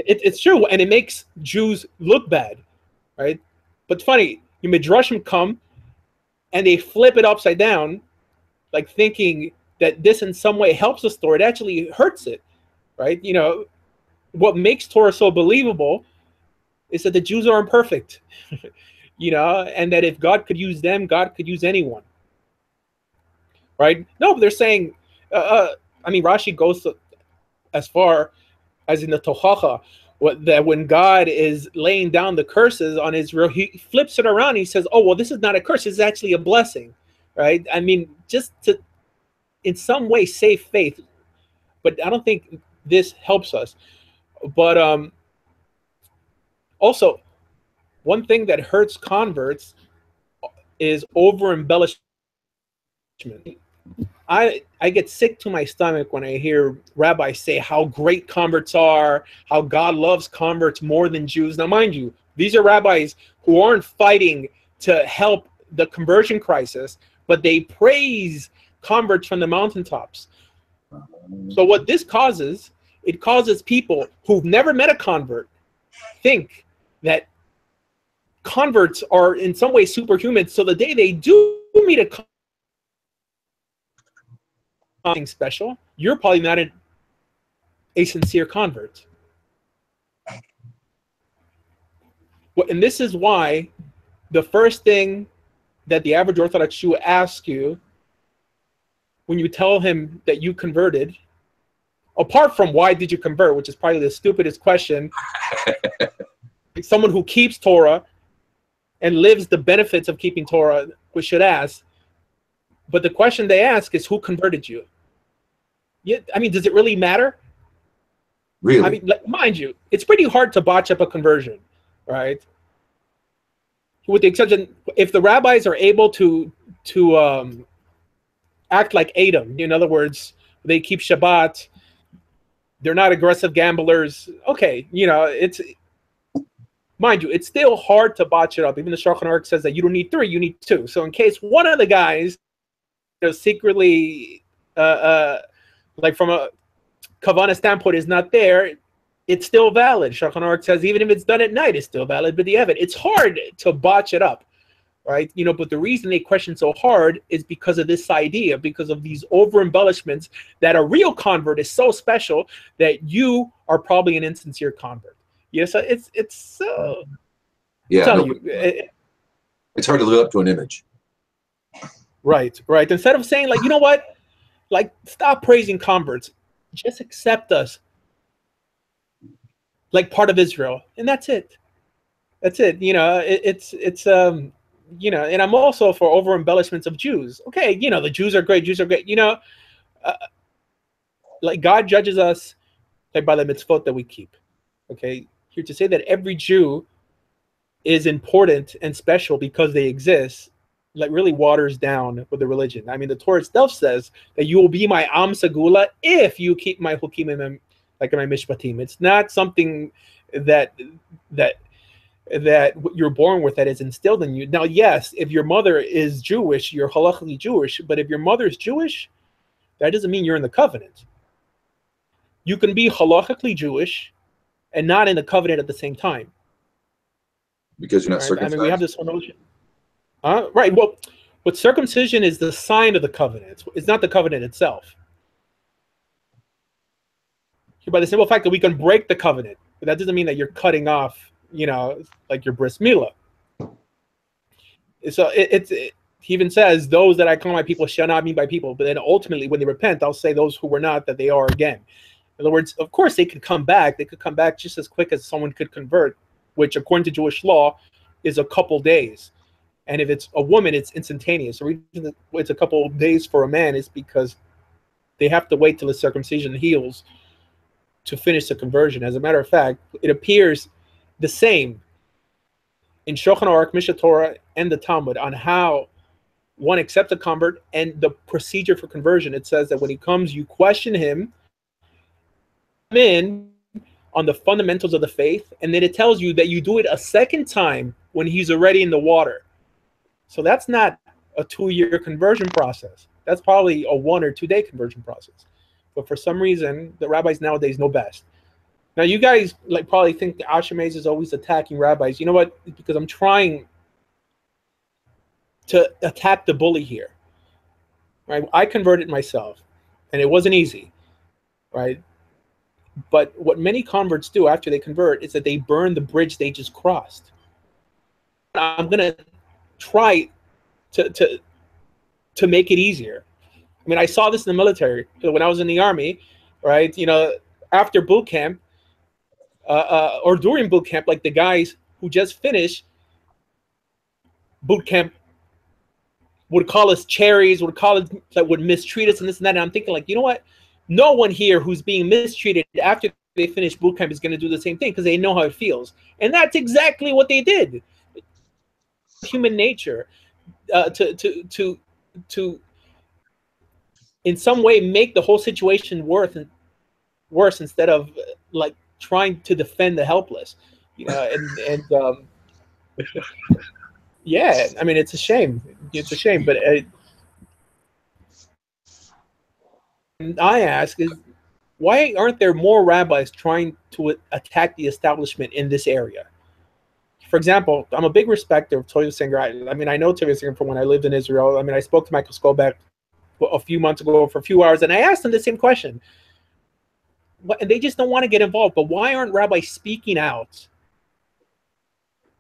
It's true, and it makes Jews look bad, right? But funny, you Midrashim come and they flip it upside down, like thinking that this in some way helps the story. It actually hurts it, right? You know, what makes Torah so believable is that the Jews are imperfect, you know, and that if God could use them, God could use anyone, right? No, but they're saying, I mean, Rashi goes as far as in the Tochacha, that when God is laying down the curses on Israel, he flips it around. And he says, "Oh, well, this is not a curse; it's actually a blessing," right? I mean, just to, in some way, save faith. But I don't think this helps us. But also, one thing that hurts converts is over embellishment. I get sick to my stomach when I hear rabbis say how great converts are, how God loves converts more than Jews. Now, mind you, these are rabbis who aren't fighting to help the conversion crisis, but they praise converts from the mountaintops. So what this causes, it causes people who've never met a convert think that converts are in some way superhuman. So the day they do meet a something special, you're probably not a sincere convert. Well, and this is why the first thing that the average Orthodox Jew asks you when you tell him that you converted, apart from why did you convert, which is probably the stupidest question someone who keeps Torah and lives the benefits of keeping Torah should ask. But the question they ask is, who converted you? Yeah, I mean, does it really matter? Really? I mean, like, mind you, it's pretty hard to botch up a conversion, right? With the exception, if the rabbis are able to act like Adam, in other words, they keep Shabbat, they're not aggressive gamblers. Okay, you know, it's, mind you, it's still hard to botch it up. Even the Shulchan Aruch says that you don't need 3, you need 2. So in case one of the guys, you know, secretly, like from a Kavanah standpoint, is not there, it's still valid. Shulchan Aruch says even if it's done at night, it's still valid. But it's hard to botch it up, right? You know, but the reason they question so hard is because of this idea, because of these over embellishments that a real convert is so special that you are probably an insincere convert. Yes, it's yeah. telling No, you, it's hard to live up to an image. Right. Instead of saying, like, you know what, like, stop praising converts, just accept us like part of Israel, and that's it. That's it. You know, it's you know, and I'm also for over embellishments of Jews. Okay, you know, the Jews are great. Jews are great. You know, like God judges us like by the mitzvot that we keep. Okay, here to say that every Jew is important and special because they exist, like, really waters down with the religion. I mean, the Torah itself says that you will be my Am Segula if you keep my Hukim, like my Mishpatim. It's not something that you're born with, that is instilled in you. Now, yes, if your mother is Jewish, you're halachically Jewish, but if your mother is Jewish, that doesn't mean you're in the covenant. You can be halachically Jewish and not in the covenant at the same time. Because you're not circumcised. I mean, we have this whole notion. Right. Well, what circumcision is the sign of the covenant. It's not the covenant itself. By the simple fact that we can break the covenant, but that doesn't mean that you're cutting off, you know, like your bris milah. So he even says, those that I call my people shall not be my people. But then ultimately, when they repent, I'll say those who were not, that they are again. In other words, of course, they could come back. They could come back just as quick as someone could convert, which according to Jewish law is a couple days. And if it's a woman, it's instantaneous. The reason it's a couple of days for a man is because they have to wait till the circumcision heals to finish the conversion. As a matter of fact, it appears the same in Shulchan Aruch, Mishnah Torah, and the Talmud on how one accepts a convert and the procedure for conversion. It says that when he comes, you question him in on the fundamentals of the faith, and then it tells you that you do it a second time when he's already in the water. So that's not a 2-year conversion process. That's probably a 1 or 2 day conversion process. But for some reason, the rabbis nowadays know best. Now, you guys like probably think that Asher is always attacking rabbis. You know what? It's because I'm trying to attack the bully here. Right? I converted myself, and it wasn't easy. Right? But what many converts do after they convert is that they burn the bridge they just crossed. I'm gonna try to make it easier. I mean, I saw this in the military when I was in the Army, right? You know, after boot camp or during boot camp, like the guys who just finished boot camp would call us cherries, would mistreat us and this and that. And I'm thinking, like, you know what? No one here who's being mistreated after they finish boot camp is going to do the same thing because they know how it feels. And that's exactly what they did. Human nature to in some way make the whole situation worse instead of like trying to defend the helpless. You know, and yeah, I mean, it's a shame. It's a shame, but I ask is, why aren't there more rabbis trying to attack the establishment in this area? For example, I'm a big respecter of Tovia Singer. I mean, I know Tovia Singer from when I lived in Israel. I mean, I spoke to Michael Skolbeck a few months ago for a few hours, and I asked him the same question. And they just don't want to get involved. But why aren't rabbis speaking out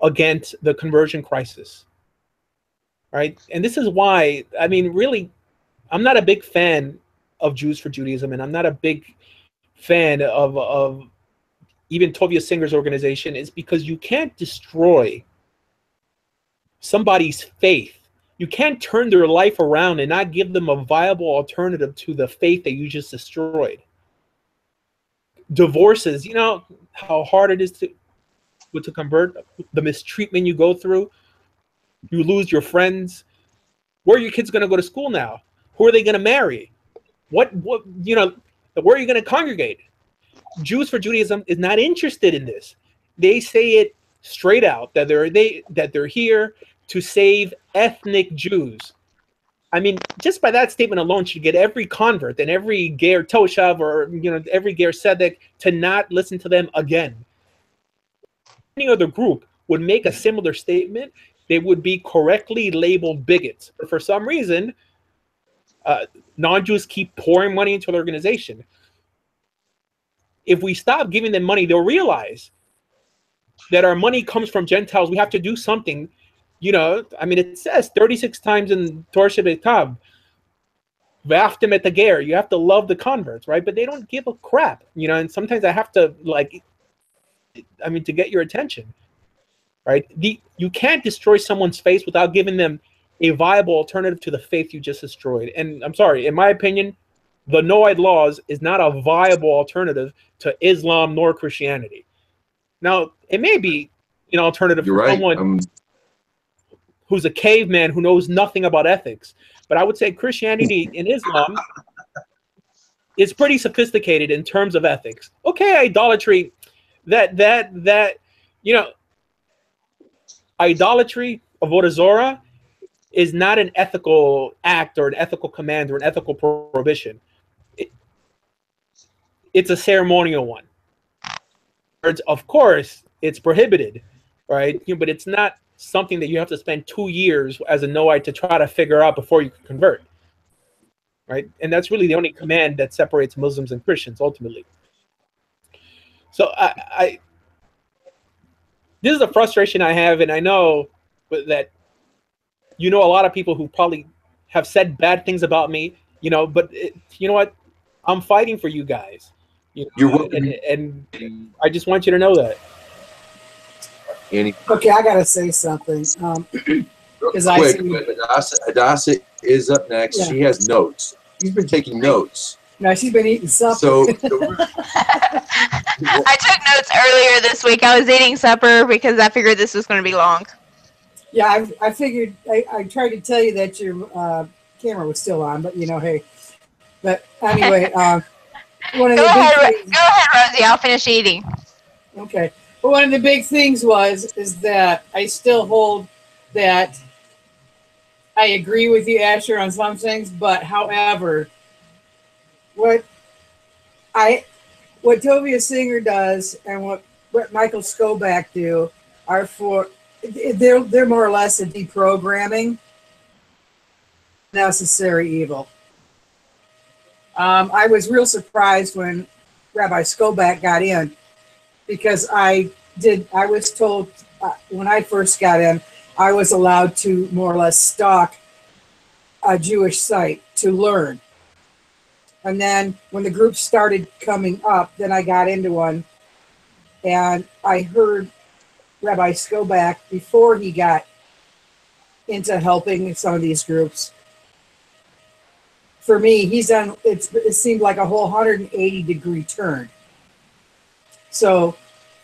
against the conversion crisis? Right? And this is why, I mean, really, I'm not a big fan of Jews for Judaism, and I'm not a big fan of even Tovia Singer's organization, is because you can't destroy somebody's faith. You can't turn their life around and not give them a viable alternative to the faith that you just destroyed. Divorces, you know how hard it is to convert, the mistreatment you go through. You lose your friends. Where are your kids going to go to school now? Who are they going to marry? What you know, where are you going to congregate? Jews for Judaism is not interested in this. They say it straight out that they're here to save ethnic Jews. I mean, just by that statement alone should get every convert and every Ger Toshav or every Ger Sedek to not listen to them again. Any other group would make a similar statement, they would be correctly labeled bigots. But for some reason, non-Jews keep pouring money into the organization. If we stop giving them money, they'll realize that our money comes from Gentiles. We have to do something. You know, I mean, it says 36 times in Torah Shebetav, V'aftem et hager, you have to love the converts, right? But they don't give a crap, and sometimes I have to, to get your attention, right? You can't destroy someone's faith without giving them a viable alternative to the faith you just destroyed. And I'm sorry, in my opinion, the Noahide laws is not a viable alternative to Islam nor Christianity. Now, it may be an alternative for someone who's a caveman who knows nothing about ethics. But I would say Christianity and Islam is pretty sophisticated in terms of ethics. Okay, idolatry, idolatry, avodah zarah, is not an ethical act or an ethical command or an ethical prohibition. It's a ceremonial one. Of course, it's prohibited, right? But it's not something that you have to spend 2 years as a Noahide to try to figure out before you can convert, right? And that's really the only command that separates Muslims and Christians ultimately. So this is a frustration I have, and I know that a lot of people who probably have said bad things about me, but you know what? I'm fighting for you guys. You're welcome. And I just want you to know that. Okay, I gotta say something. Hadassah is up next. Yeah. She has notes. She's been taking notes. No, she's been eating supper. So I took notes earlier this week. I was eating supper because I figured this was going to be long. Yeah, I figured. I tried to tell you that your camera was still on, but hey. But anyway, Go ahead, Rosie. I'll finish eating. Okay. But one of the big things is that I still hold that I agree with you, Asher, on some things, but however, what I what Tovia Singer does and what Michael Skoback do are they're more or less a deprogramming necessary evil. I was real surprised when Rabbi Skoback got in, because I was told when I first got in, I was allowed to more or less stalk a Jewish site to learn. And then when the group started coming up, then I got into one, and I heard Rabbi Skoback before he got into helping some of these groups. For me, he's done, it seemed like a whole 180-degree turn. So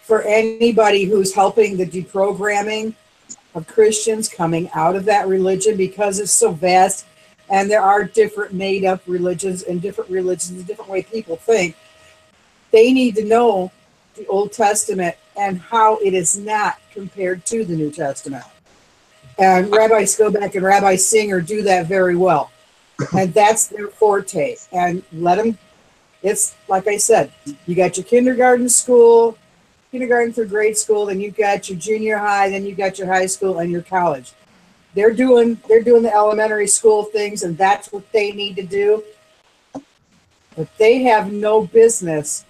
for anybody who's helping the deprogramming of Christians coming out of that religion, because it's so vast, and there are different made-up religions, and different way people think, they need to know the Old Testament and how it is not compared to the New Testament. And Rabbi Skoback and Rabbi Singer do that very well. And that's their forte. And let them, it's like I said, you got your kindergarten through grade school, then you got your junior high, then you got your high school and your college. They're doing the elementary school things, and that's what they need to do. But they have no business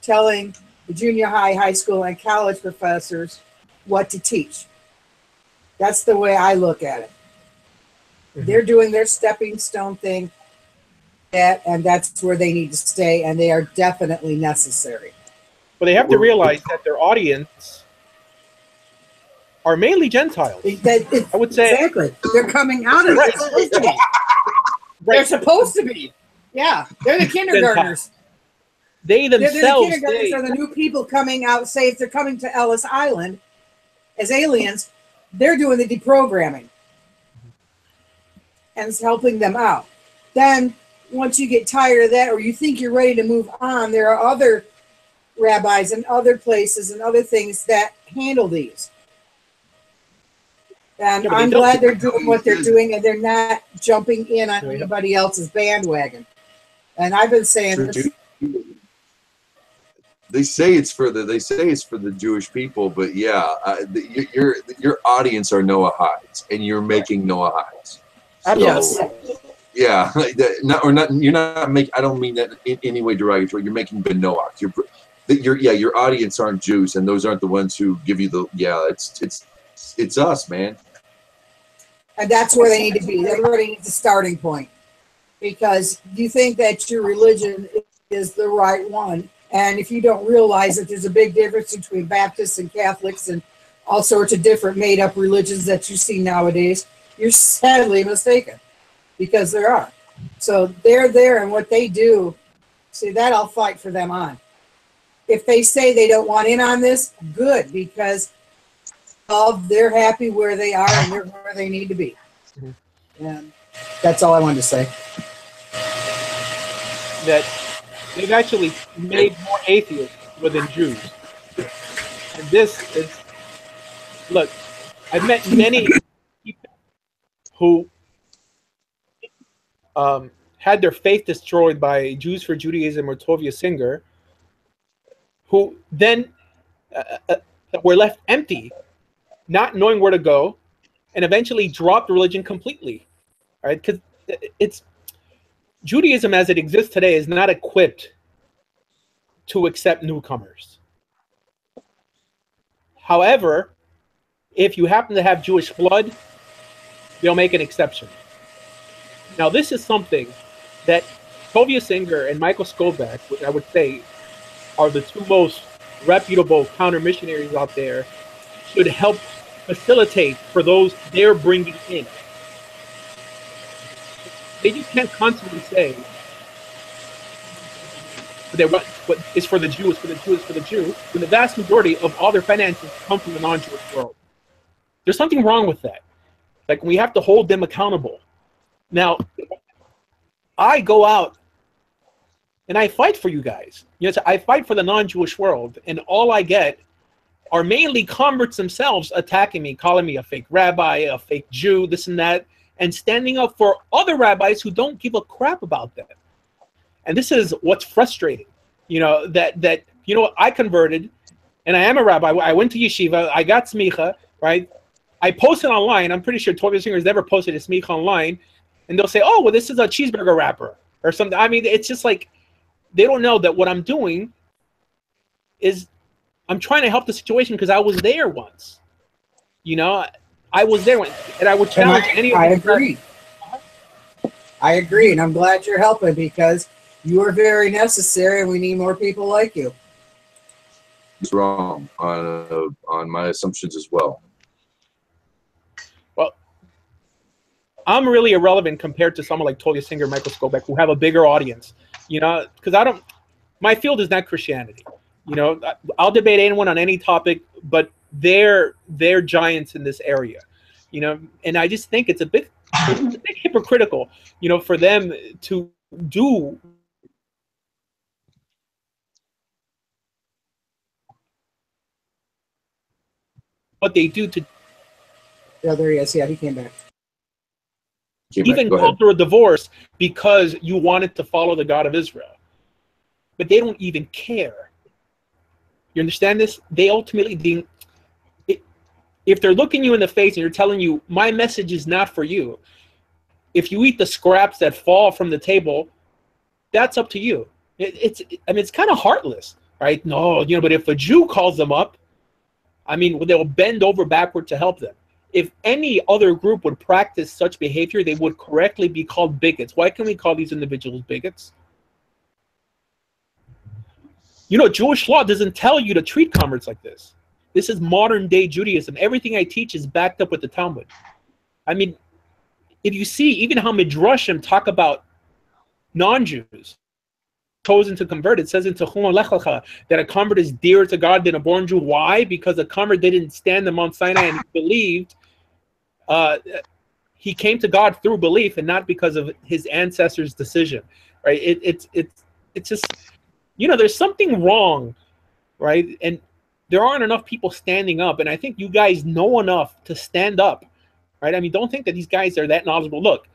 telling the junior high, high school, and college professors what to teach. That's the way I look at it. Mm-hmm. They're doing their stepping stone thing, and that's where they need to stay, and they are definitely necessary. But they have to realize that their audience are mainly Gentiles. I would say exactly. They're coming out of it. Right. They're supposed to be. Yeah, they're the kindergartners. They themselves. The kindergartners are the new people coming out. Say if they're coming to Ellis Island as aliens, they're doing the deprogramming and it's helping them out. Then once you get tired of that, or you think you're ready to move on, there are other rabbis and other places and other things that handle these. And yeah, I'm glad they're doing what they're doing, and they're not jumping in on anybody else's bandwagon. And I've been saying this. They say it's for the Jewish people, but yeah, your audience are Noahides, and you're making Noahides. So, yes. Yeah, you're not making. I don't mean that in any way derogatory. You're making Benoach. Your audience aren't Jews, and those aren't the ones who give you the. Yeah, it's us, man. And that's where they need to be. Everybody needs a starting point, because you think that your religion is the right one, and if you don't realize that there's a big difference between Baptists and Catholics and all sorts of different made-up religions that you see nowadays, you're sadly mistaken, because there are. So they're there, and what they do, see, that I'll fight for them on. If they say they don't want in on this, good, because they're happy where they are and they're where they need to be. And that's all I wanted to say. That they've actually made more atheists within Jews. And this is, look, I've met many people who had their faith destroyed by Jews for Judaism or Tovia Singer, who then were left empty, not knowing where to go, and eventually dropped religion completely. Right? Because it's Judaism as it exists today is not equipped to accept newcomers. However, if you happen to have Jewish blood, they'll make an exception. Now, this is something that Tovia Singer and Michael Skoback, which I would say are the two most reputable counter-missionaries out there, should help facilitate for those they're bringing in. They just can't constantly say that what is for the Jew is for the Jew is for the Jew, when the vast majority of all their finances come from the non-Jewish world. There's something wrong with that. Like, we have to hold them accountable. Now, I go out and I fight for you guys. You know, I fight for the non-Jewish world, and all I get are mainly converts themselves attacking me, calling me a fake rabbi, a fake Jew, this and that, and standing up for other rabbis who don't give a crap about them. And this is what's frustrating. You know, that you know, I converted, and I am a rabbi. I went to yeshiva. I got smicha, right? I posted online. I'm pretty sure Torah Singers never posted a smicha online, and they'll say, "Oh, well, this is a cheeseburger wrapper or something." I mean, it's just like they don't know that what I'm doing is I'm trying to help the situation because I was there once. You know, I was there once, and I would challenge any of I these agree. I agree, and I'm glad you're helping because you are very necessary, and we need more people like you. It's wrong on my assumptions as well. Well, I'm really irrelevant compared to someone like Tolia Singer, Michael Skobek, who have a bigger audience. You know, because I don't. My field is not Christianity. You know, I'll debate anyone on any topic, but they're giants in this area. You know, and I just think it's a bit hypocritical, you know, for them to do what they do to Yeah, there he is. Yeah, he came back. even go through a divorce because you wanted to follow the God of Israel. But they don't even care. You understand this? They ultimately, if they're looking you in the face and you're telling you, my message is not for you, if you eat the scraps that fall from the table, that's up to you. I mean, it's kind of heartless, right? No, you know, but if a Jew calls them up, I mean, they'll bend over backward to help them. If any other group would practice such behavior, they would correctly be called bigots. Why can we call these individuals bigots? You know, Jewish law doesn't tell you to treat converts like this. This is modern day Judaism. Everything I teach is backed up with the Talmud. I mean, if you see even how Midrashim talk about non-Jews chosen to convert, it says in Tehum Lech that a convert is dearer to God than a born Jew. Why? Because a convert didn't stand on Mount Sinai and he believed. He came to God through belief and not because of his ancestors' decision, right? It's just, you know, there's something wrong, right? And there aren't enough people standing up, and I think you guys know enough to stand up, right? I mean, don't think that these guys are that knowledgeable. Look,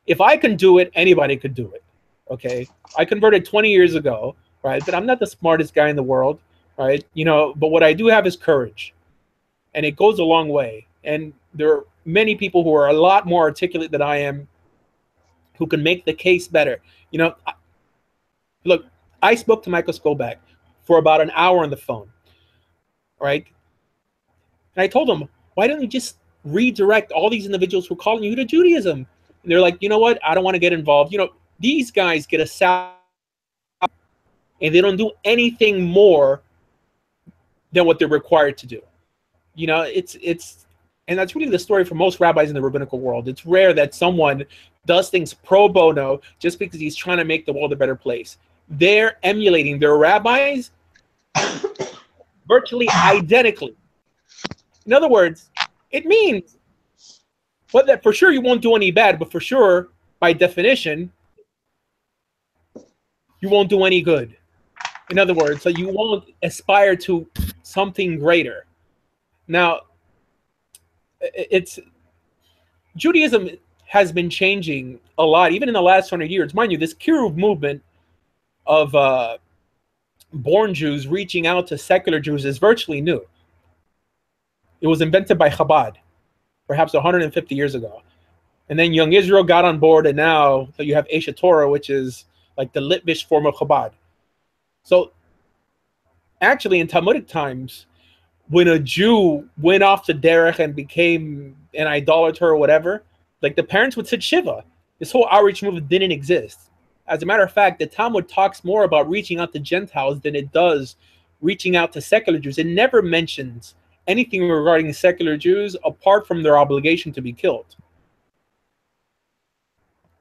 if I can do it, anybody could do it, okay? I converted 20 years ago, right? But I'm not the smartest guy in the world, right? You know, but what I do have is courage, and it goes a long way. And there are many people who are a lot more articulate than I am who can make the case better. You know, look, I spoke to Michael Skobek for about an hour on the phone, right? And I told him, why don't you just redirect all these individuals who are calling you to Judaism? And they're like, you know what? I don't want to get involved. You know, these guys get a salary and they don't do anything more than what they're required to do. You know, and that's really the story for most rabbis in the rabbinical world. It's rare that someone does things pro bono just because he's trying to make the world a better place. They're emulating their rabbis virtually identically. In other words, it means, well, that for sure you won't do any bad, but for sure, by definition, you won't do any good. In other words, so you won't aspire to something greater. Now, Judaism has been changing a lot, even in the last 100 years. Mind you, this Kiruv movement of born Jews reaching out to secular Jews is virtually new. It was invented by Chabad, perhaps 150 years ago. And then Young Israel got on board, and now you have Eshet Torah, which is like the Litvish form of Chabad. So actually, in Talmudic times, when a Jew went off to derech and became an idolater or whatever, like the parents would sit Shiva. This whole outreach movement didn't exist. As a matter of fact, the Talmud talks more about reaching out to Gentiles than it does reaching out to secular Jews. It never mentions anything regarding secular Jews apart from their obligation to be killed.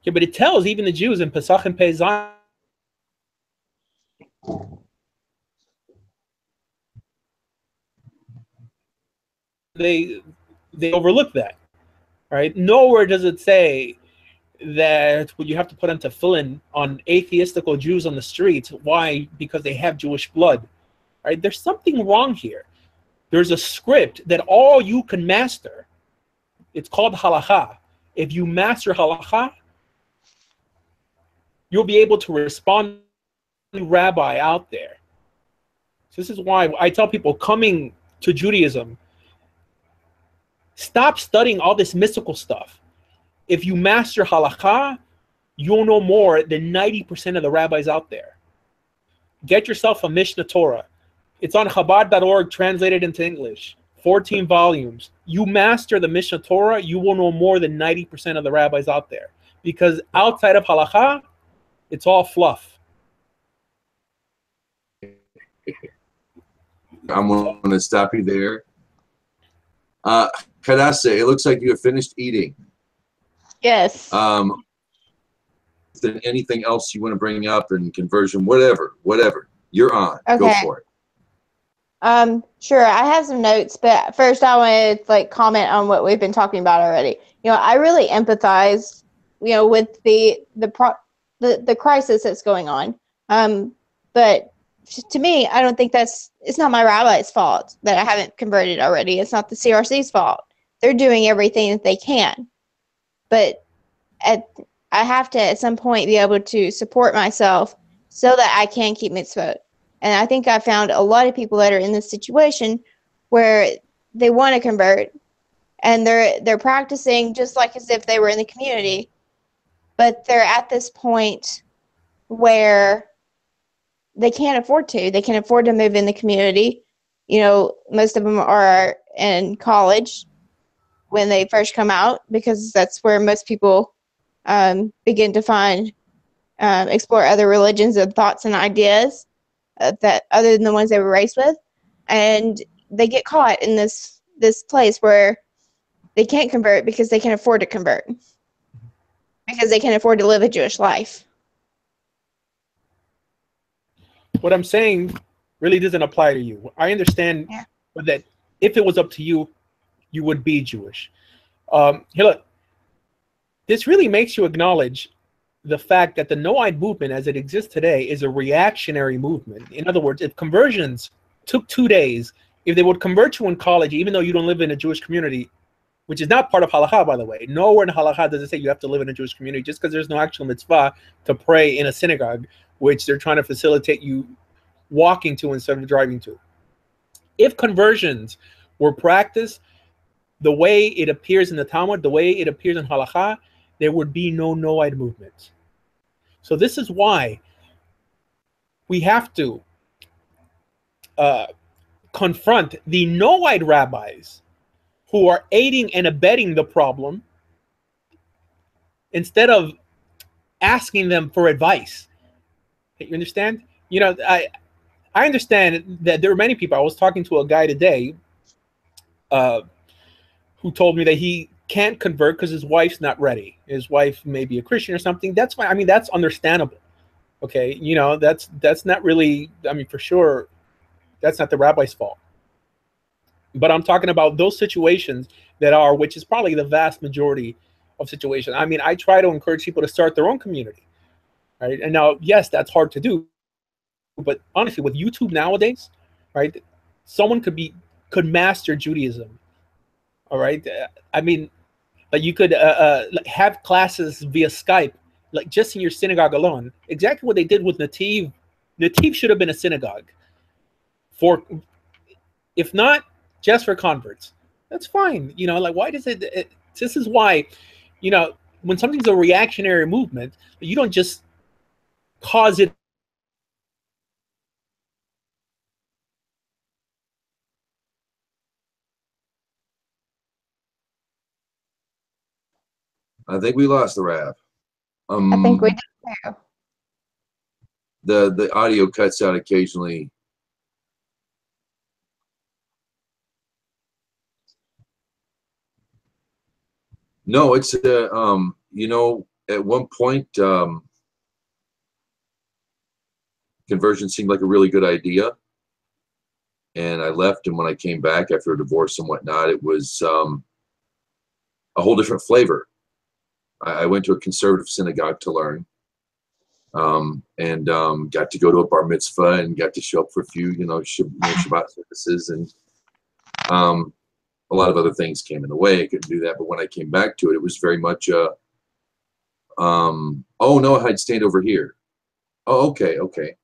Yeah, but it tells even the Jews in Pesach and Pezah, they overlook that, right? Nowhere does it say that you have to put on tefillin on atheistical Jews on the streets. Why? Because they have Jewish blood, right? There's something wrong here. There's a script that all you can master. It's called halakha. If you master halakha, you'll be able to respond rabbi out there. So this is why I tell people coming to Judaism, stop studying all this mystical stuff. If you master halakha, you'll know more than 90% of the rabbis out there. Get yourself a Mishnah Torah. It's on Chabad.org, translated into English. 14 volumes. You master the Mishnah Torah, you will know more than 90% of the rabbis out there. Because outside of halakha, it's all fluff. I'm going to stop you there. Kadase, it looks like you have finished eating. Yes. Is there anything else you want to bring up in conversion? Whatever. You're on. Okay. Go for it. Sure. I have some notes, but first I want to comment on what we've been talking about already. I really empathize, with the crisis that's going on. But to me, I don't think it's not my rabbi's fault that I haven't converted already. It's not the CRC's fault. They're doing everything that they can. But I have to, at some point, be able to support myself so that I can keep mitzvot. And I think I found a lot of people that are in this situation where they want to convert and they're practicing just like as if they were in the community, but they're at this point where they can't afford to. They can't afford to move in the community. Most of them are in college when they first come out, because that's where most people begin to explore other religions and thoughts and ideas that other than the ones they were raised with, and they get caught in this place where they can't convert because they can't afford to convert, because they can't afford to live a Jewish life. What I'm saying really doesn't apply to you. I understand that if it was up to you, you would be Jewish. Here, look, this really makes you acknowledge the fact that the no-id movement as it exists today is a reactionary movement. In other words, if conversions took 2 days, if they would convert you in college, even though you don't live in a Jewish community, which is not part of halakha, by the way. Nowhere in halakha does it say you have to live in a Jewish community, just because there's no actual mitzvah to pray in a synagogue, which they're trying to facilitate you walking to instead of driving to. If conversions were practiced the way it appears in the Talmud, the way it appears in halakha, there would be no no-id movement. So this is why we have to confront the no-id rabbis who are aiding and abetting the problem instead of asking them for advice. You understand? I understand that there are many people. I was talking to a guy today who told me that he can't convert because his wife's not ready. His wife may be a Christian or something. That's fine. I mean, that's understandable. Okay, that's not really, for sure, that's not the rabbi's fault. But I'm talking about those situations which is probably the vast majority of situations. I try to encourage people to start their own community, right? And now, yes, that's hard to do. But honestly, with YouTube nowadays, right, someone could master Judaism. All right, you could have classes via Skype, just in your synagogue alone. Exactly what they did with Nativ. Nativ should have been a synagogue, if not just for converts. That's fine. Why does it? This is why, when something's a reactionary movement, you don't just cause it. I think we lost the rap. I think we did too. The audio cuts out occasionally. No, it's at one point conversion seemed like a really good idea, and I left. And when I came back after a divorce and whatnot, it was a whole different flavor. I went to a conservative synagogue to learn, and got to go to a bar mitzvah and got to show up for a few, Shabbat services, and a lot of other things came in the way. I couldn't do that. But when I came back to it, it was very much, oh no, I'd stand over here. Oh, okay.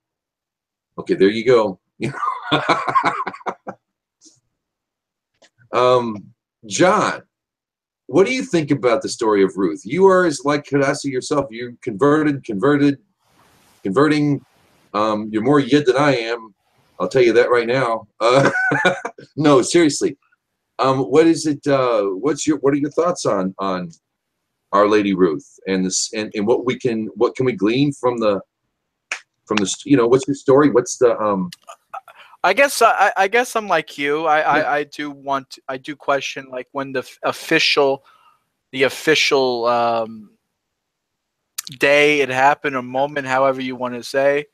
Okay, there you go. John, what do you think about the story of Ruth? You are as like Hadassah yourself. You converting. You're more Yid than I am. I'll tell you that right now. No, seriously. What is it? What are your thoughts on Our Lady Ruth and this and what can we glean from the what's your story? What's the I guess I'm like you. I do question like when the official day it happened or moment, however you want to say.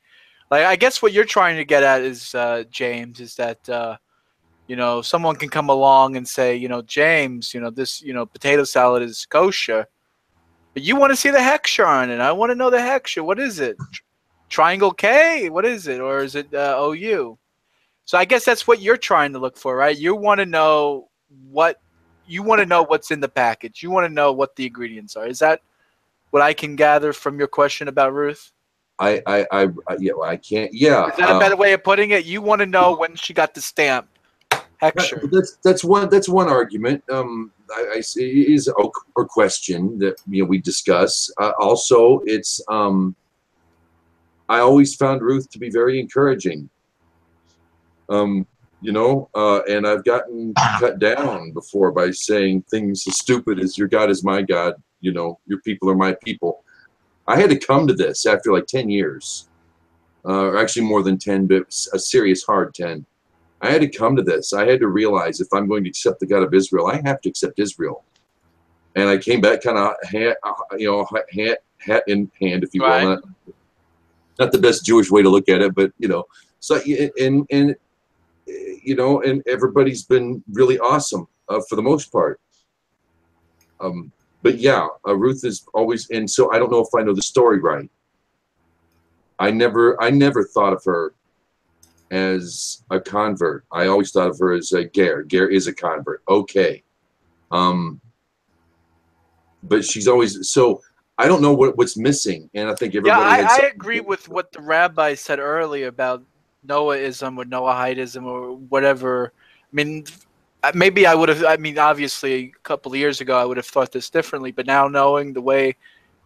Like I guess what you're trying to get at is James, is that someone can come along and say, James, this potato salad is kosher, but you want to see the hechsher on it. I want to know the hechsher. What is it? Triangle K? What is it? Or is it OU? So I guess that's what you're trying to look for, right? You want to know what's in the package. You want to know what the ingredients are. Is that what I can gather from your question about Ruth? I can't. Yeah. Is that a better way of putting it? You want to know when she got the stamp. Hechsher. That's one argument. I see is a question that we discuss. Also, it's I always found Ruth to be very encouraging. And I've gotten cut down before by saying things as stupid as "Your God is my God," your people are my people. I had to come to this after like 10 years, or actually more than 10, but a serious hard 10. I had to come to this. I had to realize if I'm going to accept the God of Israel, I have to accept Israel. And I came back kind of hat in hand, if you will. Right. Not the best Jewish way to look at it, but so and everybody's been really awesome for the most part. But yeah, Ruth is always, and so I don't know if I know the story right. I never thought of her as a convert. I always thought of her as a ger. Ger is a convert. Okay. But she's always, so I don't know what's missing, and I think everybody. Yeah, I agree with what the rabbi said earlier about Noahism or Noahidism or whatever. I mean, maybe I would have. I mean, obviously, a couple of years ago, I would have thought this differently. But now, knowing the way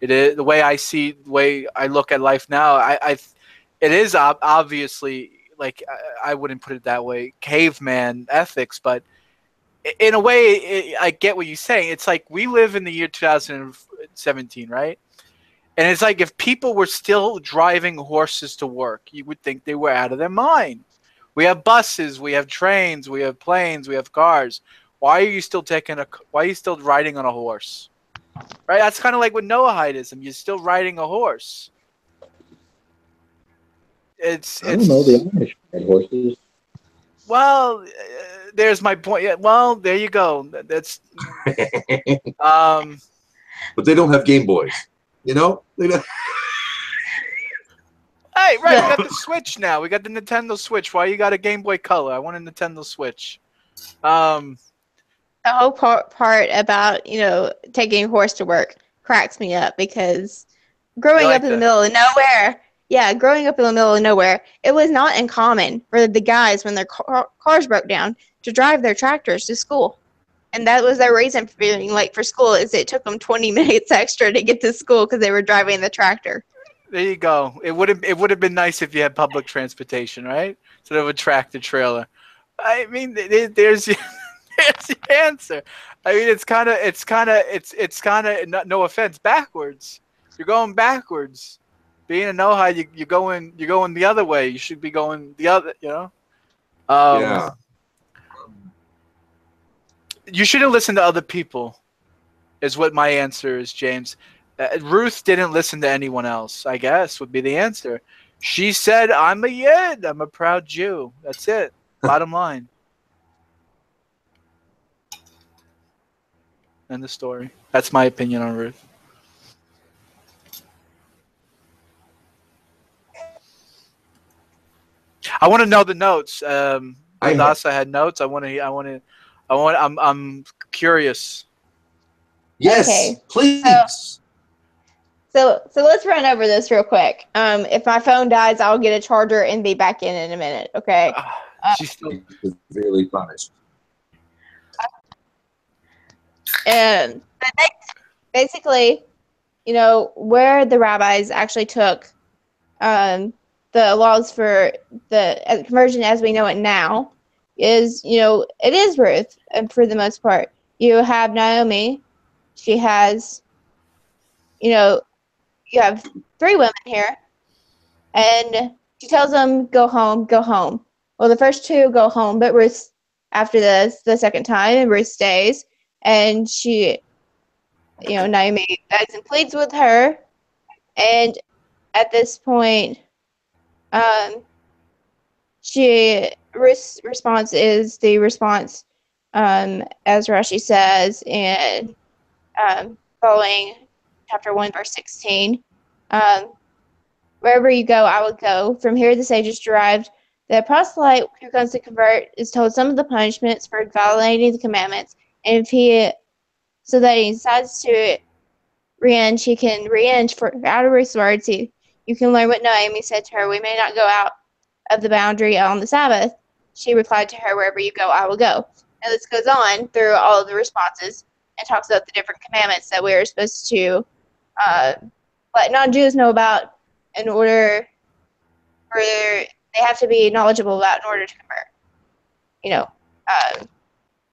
it is, the way I see, the way I look at life now, it is obviously, like, I wouldn't put it that way, caveman ethics, but in a way, I get what you're saying. It's like we live in the year 2017, right? And it's like if people were still driving horses to work, you would think they were out of their mind. We have buses, we have trains, we have planes, we have cars. Why are you still riding on a horse? Right? That's kind of like with Noahidism. You're still riding a horse. I don't know, the Amish ride horses. Well, there's my point. Yeah, well, there you go. That's but they don't have Game Boys, They don't. Hey, right, we got the Switch now. We got the Nintendo Switch. Why you got a Game Boy Color? I want a Nintendo Switch. The whole part about, taking a horse to work cracks me up because growing up in the middle of nowhere, it was not uncommon for the guys when their cars broke down to drive their tractors to school. And that was their reason for being late for school, is it took them 20 minutes extra to get to school because they were driving the tractor. There you go. It would have been nice if you had public transportation, right? Instead of a tractor trailer. I mean, there's the answer. I mean, it's kind of no offense, backwards. You're going backwards. Being a Noahide, you're going the other way. You should be going the other, Yeah. You shouldn't listen to other people, is what my answer is, James. Ruth didn't listen to anyone else, I guess, would be the answer. She said, I'm a Yid. I'm a proud Jew. That's it. Bottom line. End the story. That's my opinion on Ruth. I want to know the notes. Hadassah had notes. I'm curious. Yes, okay. Please. So let's run over this real quick. If my phone dies, I'll get a charger and be back in a minute. Okay. She's still. Severely punished. And basically, where the rabbis actually took the laws for the conversion as we know it now is, it is Ruth, for the most part. You have Naomi. She has, you have 3 women here, and she tells them, go home, go home. Well, the first 2 go home, but Ruth, after this, the second time, and Ruth stays, and she, Naomi begs and pleads with her, and at this point, Ruth's response is the response, as Rashi says in following chapter 1, verse 16. Wherever you go, I will go. From here, the sages derived that a proselyte who comes to convert is told some of the punishments for violating the commandments, and so that he decides to re-eng, he can re-eng for out of Ruth's words. You can learn what Naomi said to her. We may not go out of the boundary on the Sabbath. She replied to her, wherever you go, I will go. And this goes on through all of the responses and talks about the different commandments that we are supposed to let non-Jews know about in order for they have to be knowledgeable about in order to convert.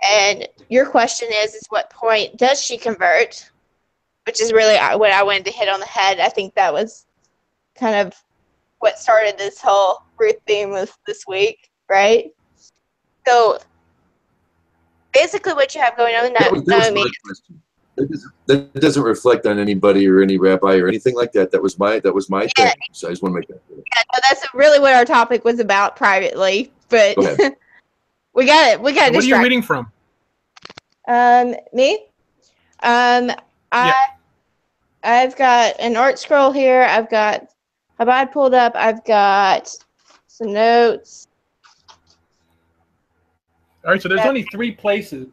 And your question is what point does she convert? Which is really what I wanted to hit on the head. I think that was kind of what started this whole Ruth theme this week, right? So basically what you have going on with Naomi. That doesn't reflect on anybody or any rabbi or anything like that. That was my thing. So I just want to make that clear. Yeah, no, that's really what our topic was about privately. But we got it. What are you reading from? Me? I've got an art scroll here. I've got Chabad pulled up. I've got some notes. All right, so there's only 3 places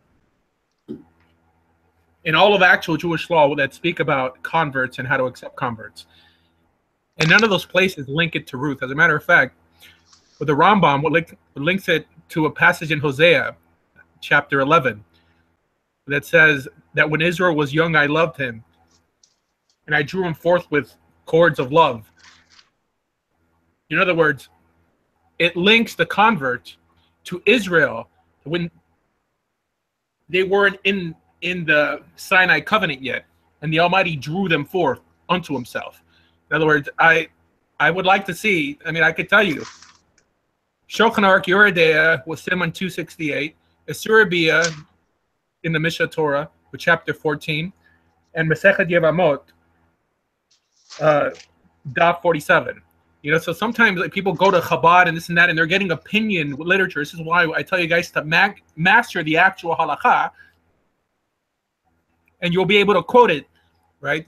in all of actual Jewish law that speak about converts and how to accept converts. And none of those places link it to Ruth. As a matter of fact, with the Rambam, links it to a passage in Hosea, chapter 11, that says that when Israel was young, I loved him, and I drew him forth with cords of love. In other words, it links the convert to Israel when they weren't in the Sinai covenant yet, and the Almighty drew them forth unto himself. In other words, I would like to see, I could tell you, Shulchan Aruch Yoreh Deah was Simon 268, Esurabia in the Mishnah Torah with chapter 14, and Masechet Yevamot, Daf 47. So sometimes people go to Chabad and this and that, and they're getting opinion literature. This is why I tell you guys to master the actual halakha, and you'll be able to quote it, right?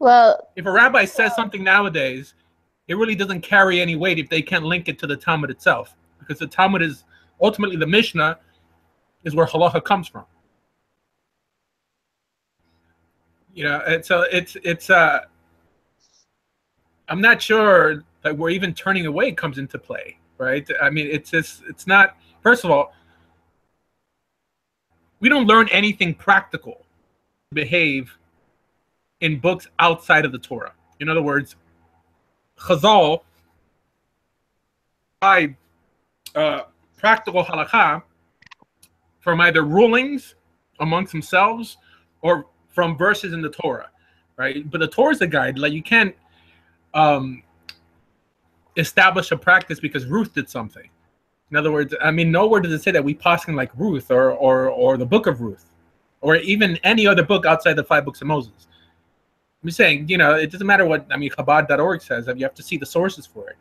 Well, if a rabbi says something nowadays, it really doesn't carry any weight if they can't link it to the Talmud itself, because the Talmud is ultimately the Mishnah is where halacha comes from. And so it's I'm not sure that where even turning away comes into play, right? It's not. First of all, we don't learn anything practical to behave in books outside of the Torah. In other words, Chazal by practical halakha from either rulings amongst themselves or from verses in the Torah, right? But the Torah is a guide. Like, you can't establish a practice because Ruth did something. In other words, nowhere does it say that we paskin like Ruth or the book of Ruth or even any other book outside the 5 books of Moses. I'm saying, it doesn't matter what Chabad.org says. You have to see the sources for it.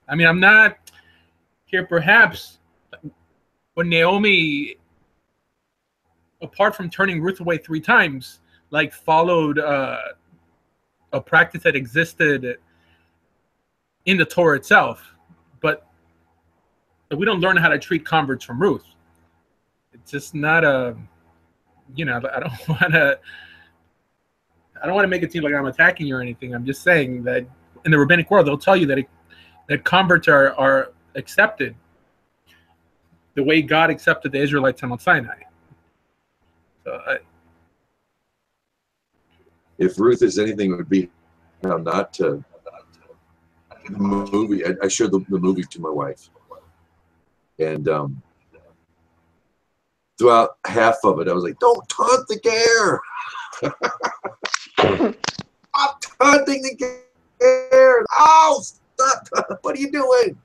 I'm not here. Perhaps when Naomi, apart from turning Ruth away 3 times, followed a practice that existed in the Torah itself, but we don't learn how to treat converts from Ruth. It's just not a, I don't want to I don't want to make it seem like I'm attacking you or anything. I'm just saying that in the rabbinic world, they'll tell you that converts are accepted the way God accepted the Israelites on Mount Sinai. So if Ruth is anything, it would be not to the movie. I showed the movie to my wife, and throughout half of it, I was like, "Don't taunt the gear! Stop taunting the gear! Oh, stop! What are you doing?"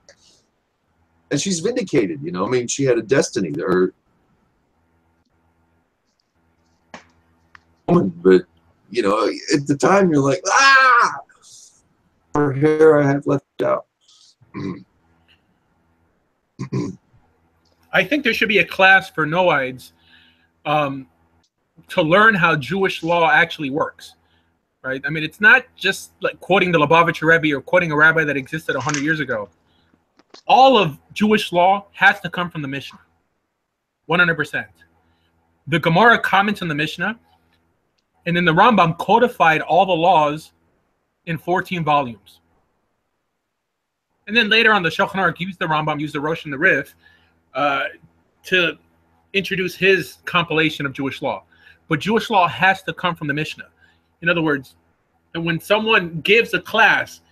And she's vindicated, you know. I mean, she had a destiny there, but you know, at the time, you're like, ah, her hair I have left out. I think there should be a class for Noahides to learn how Jewish law actually works, right? I mean, it's not just like quoting the Lubavitcher Rebbe or quoting a rabbi that existed 100 years ago. All of Jewish law has to come from the Mishnah, 100%. The Gemara comments on the Mishnah, and then the Rambam codified all the laws in 14 volumes. And then later on, the Shulchan Aruch used the Rambam, used the Rosh and the Rif to introduce his compilation of Jewish law. But Jewish law has to come from the Mishnah. In other words, and when someone gives a class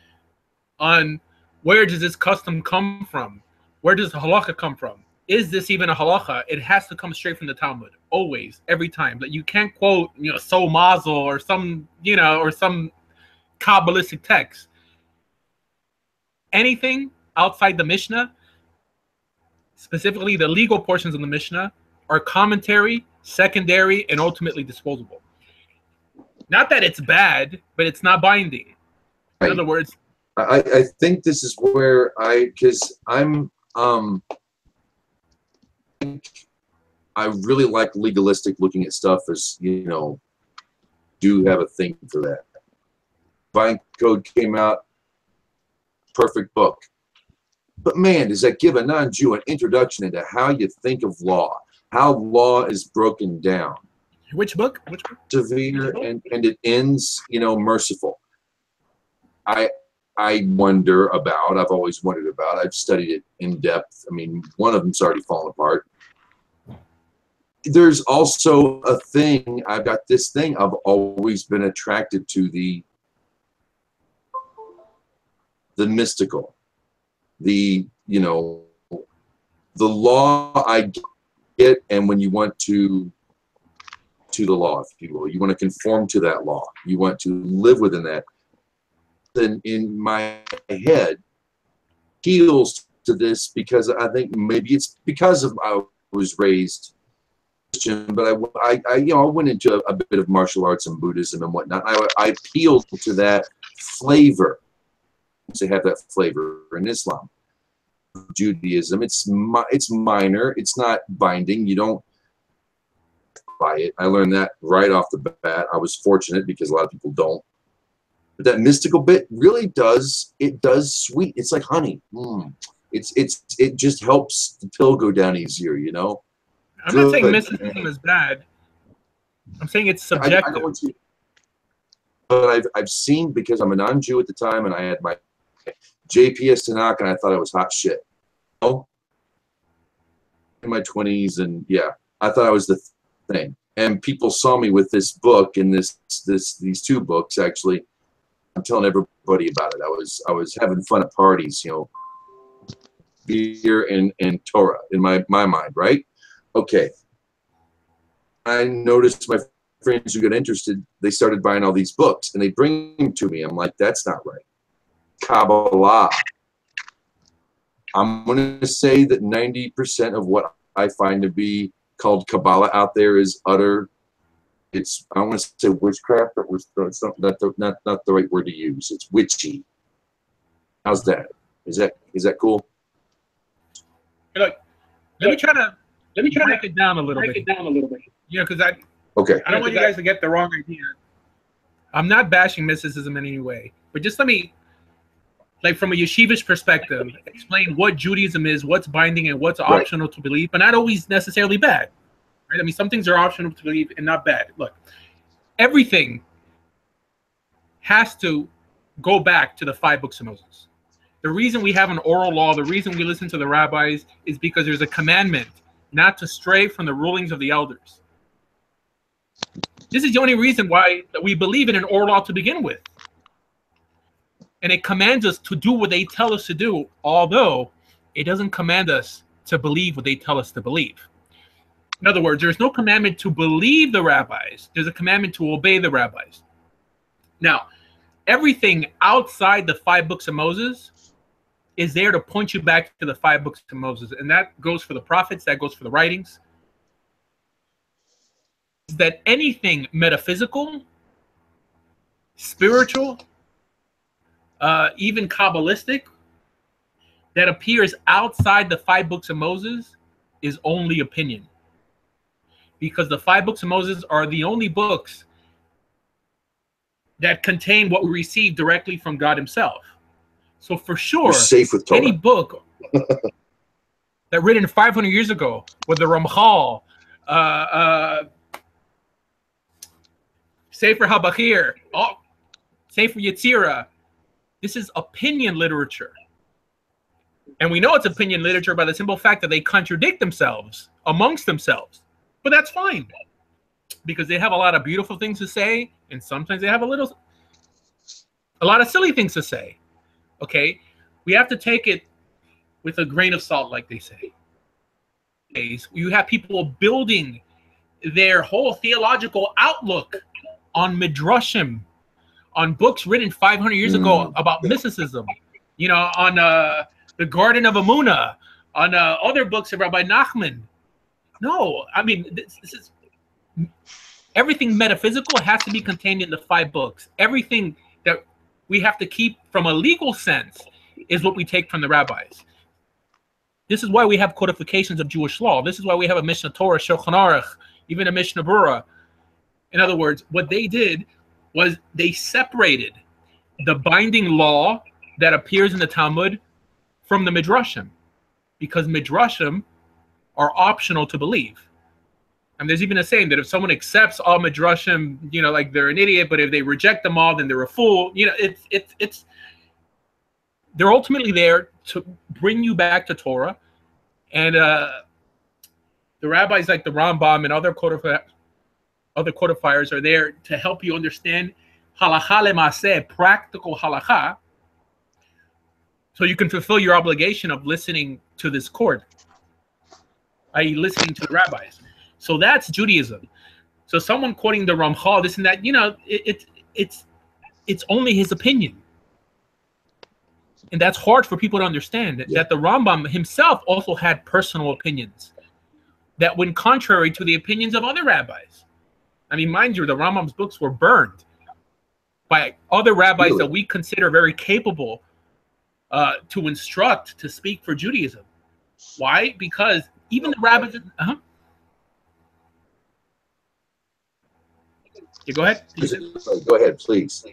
on where does this custom come from, where does the halacha come from, is this even a halacha? It has to come straight from the Talmud, always, every time. But you can't quote, So Mazel or some, or some Kabbalistic text. Anything outside the Mishnah, specifically the legal portions of the Mishnah, are commentary, secondary, and ultimately disposable. Not that it's bad, but it's not binding. In other words, I think this is where because I really like legalistic looking at stuff as, do have a thing for that. Divine Code came out, perfect book. But man, does that give a non-Jew an introduction into how you think of law, how law is broken down. Which book? Severe, and it ends, merciful. I wonder about, I've always wondered about, I've studied it in depth. I mean, one of them's already fallen apart. There's also a thing, I've got this thing, I've always been attracted to the mystical, the law I get, and when you want to the law, if you will, you want to conform to that law, you want to live within that. Then in my head heals to this, because I think maybe it's because of I was raised Christian, but I went into a bit of martial arts and Buddhism and whatnot. I appealed to that flavor. To have that flavor in Islam, Judaism, it's minor, it's not binding. You don't buy it. I learned that right off the bat. I was fortunate because a lot of people don't. But that mystical bit really does sweet. It's like honey. It just helps the pill go down easier, I'm not saying mysticism is bad. I'm saying it's subjective. I know what you, but I've seen, because I'm a non-Jew at the time, and I had my JPS Tanakh, and I thought I was hot shit. In my 20s, and yeah, I thought I was the thing. And people saw me with this book and these two books actually. I'm telling everybody about it. I was having fun at parties, beer and Torah in my mind, right? Okay. I noticed my friends who got interested, they started buying all these books and they bring them to me. I'm like, that's not right. Kabbalah. I'm going to say that 90% of what I find to be called Kabbalah out there is utter. It's, I don't want to say witchcraft, but it's not the right word to use. It's witchy. How's that? Is that cool? Hey, look, let me try to break it down a little bit. Because I don't want you guys to get the wrong idea. I'm not bashing mysticism in any way, but just let me, like, from a yeshivish perspective, explain what Judaism is, what's binding, and what's optional to believe, but not always necessarily bad. Right? I mean, some things are optional to believe and not bad. Look, everything has to go back to the 5 books of Moses. The reason we have an oral law, the reason we listen to the rabbis, is because there's a commandment not to stray from the rulings of the elders. This is the only reason why we believe in an oral law to begin with. And it commands us to do what they tell us to do, although it doesn't command us to believe what they tell us to believe. In other words, there's no commandment to believe the rabbis. There's a commandment to obey the rabbis. Now, everything outside the 5 books of Moses is there to point you back to the 5 books of Moses. And that goes for the prophets, that goes for the writings. That anything metaphysical, spiritual, even Kabbalistic, that appears outside the 5 books of Moses is only opinion. Because the 5 books of Moses are the only books that contain what we receive directly from God himself. So for sure, safe with Torah. Any book that written 500 years ago with the Ramchal, Sefer HaBachir, Sefer Yetzirah, this is opinion literature. And we know it's opinion literature by the simple fact that they contradict themselves amongst themselves. But that's fine, because they have a lot of beautiful things to say, and sometimes they have a lot of silly things to say. Okay? We have to take it with a grain of salt, like they say. You have people building their whole theological outlook on midrashim, on books written 500 years ago about mysticism, you know, on the Garden of Amunah, on other books of Rabbi Nachman. No, I mean, this is everything metaphysical has to be contained in the 5 books. Everything that we have to keep from a legal sense is what we take from the rabbis. This is why we have codifications of Jewish law. This is why we have a Mishnah Torah, Shulchan Aruch, even a Mishnah Berurah. In other words, what they did was they separated the binding law that appears in the Talmud from the midrashim, because midrashim are optional to believe. And there's even a saying that if someone accepts all midrashim, you know, like they're an idiot, but if they reject them all, then they're a fool. You know, it's they're ultimately there to bring you back to Torah. And the rabbis like the Rambam and other codifiers are there to help you understand halakha lemaseh, practical halakha, so you can fulfill your obligation of listening to this court, i.e. listening to the rabbis. So that's Judaism. So someone quoting the Ramchal, this and that, you know, it's only his opinion. And that's hard for people to understand, that the Rambam himself also had personal opinions that went contrary to the opinions of other rabbis. I mean, mind you, the Rambam's books were burned by other rabbis that we consider very capable to instruct, to speak for Judaism. Why? Because even the rabbis... Yeah, go ahead. Go ahead, please.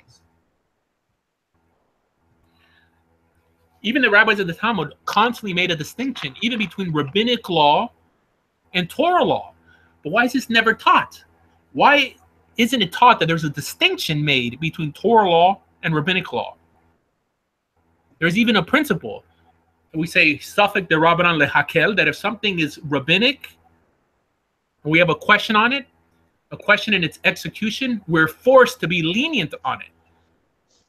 Even the rabbis of the Talmud constantly made a distinction, even between rabbinic law and Torah law. But why is this never taught? Why isn't it taught that there's a distinction made between Torah law and rabbinic law? There's even a principle. We say, Safek de Rabbanan lehakel, that if something is rabbinic, and we have a question on it, a question in its execution, we're forced to be lenient on it.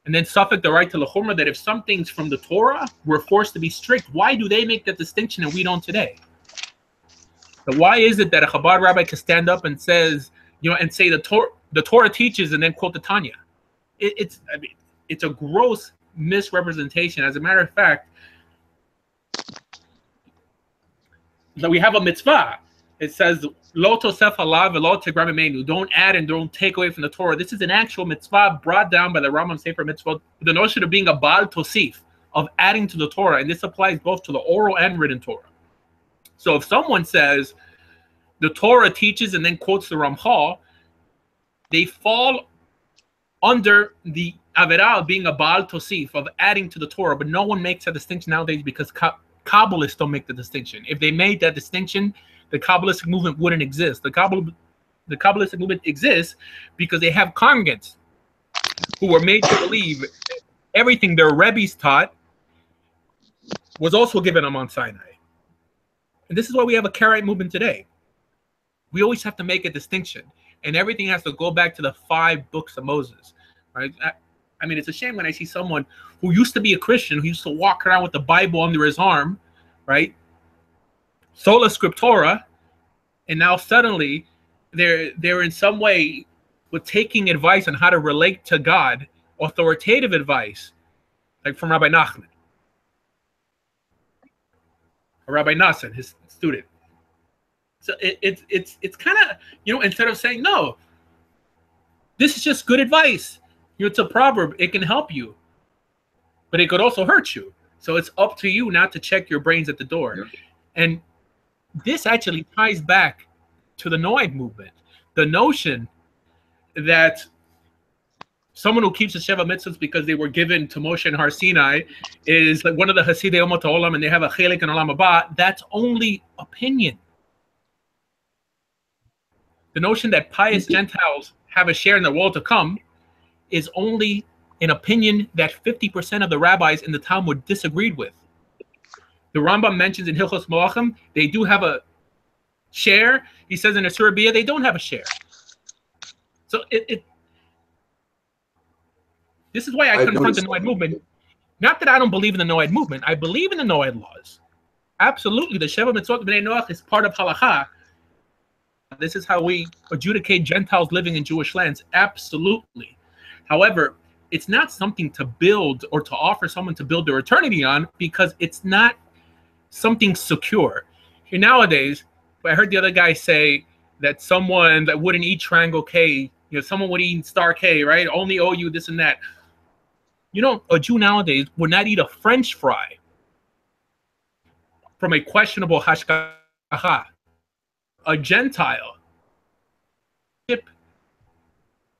And then Safek the right to lechumra, that if something's from the Torah, we're forced to be strict. Why do they make that distinction and we don't today? So why is it that a Chabad rabbi can stand up and says, you know, and say the Torah teaches, and then quote the Tanya? It's a gross misrepresentation. As a matter of fact, that we have a mitzvah. It says, Lo tosef halav v'lo tegram mimenu. Don't add and don't take away from the Torah. This is an actual mitzvah brought down by the Rambam Sefer Mitzvot, the notion of being a Baal Tosif, of adding to the Torah. And this applies both to the oral and written Torah. So if someone says the Torah teaches and then quotes the Ramchal, they fall under the Averah of being a Baal Tosif, of adding to the Torah. But no one makes that distinction nowadays because Kabbalists don't make the distinction. If they made that distinction, the Kabbalistic movement wouldn't exist. The Kabbalistic movement exists because they have congregants who were made to believe everything their rabbis taught was also given on Mount Sinai. And this is why we have a Karaite movement today. We always have to make a distinction, and everything has to go back to the 5 books of Moses. Right? I mean, it's a shame when I see someone who used to be a Christian, who used to walk around with the Bible under his arm, right? Sola Scriptura, and now suddenly they're in some way with taking advice on how to relate to God, authoritative advice, like from Rabbi Nachman, or Rabbi Nassan, his student. So it's kind of, you know, instead of saying, no, this is just good advice. You know, it's a proverb. It can help you, but it could also hurt you. So it's up to you not to check your brains at the door. Yeah. And this actually ties back to the Noahide movement. The notion that someone who keeps the Sheva Mitzvahs because they were given to Moshe and Har Sinai is like one of the Hasidei Umot HaOlam, and they have a Chelik in Olam Haba. That's only opinion. The notion that pious Gentiles have a share in the world to come is only an opinion that 50% of the rabbis in the Talmud disagreed with. The Rambam mentions in Hilchos Malachim, they do have a share. He says in Asur Biyah, they don't have a share. So this is why I confront the Noahide movement. Not that I don't believe in the Noahide movement. I believe in the Noahide laws. Absolutely. The Sheva Mitzvot B'nai Noach is part of Halakha. This is how we adjudicate Gentiles living in Jewish lands. Absolutely. However, it's not something to build or to offer someone to build their eternity on, because it's not something secure. Here nowadays, I heard the other guy say that someone that wouldn't eat triangle K, you know, someone would eat star K, right? Only owe you this and that. You know, a Jew nowadays would not eat a French fry from a questionable hashgacha. A Gentile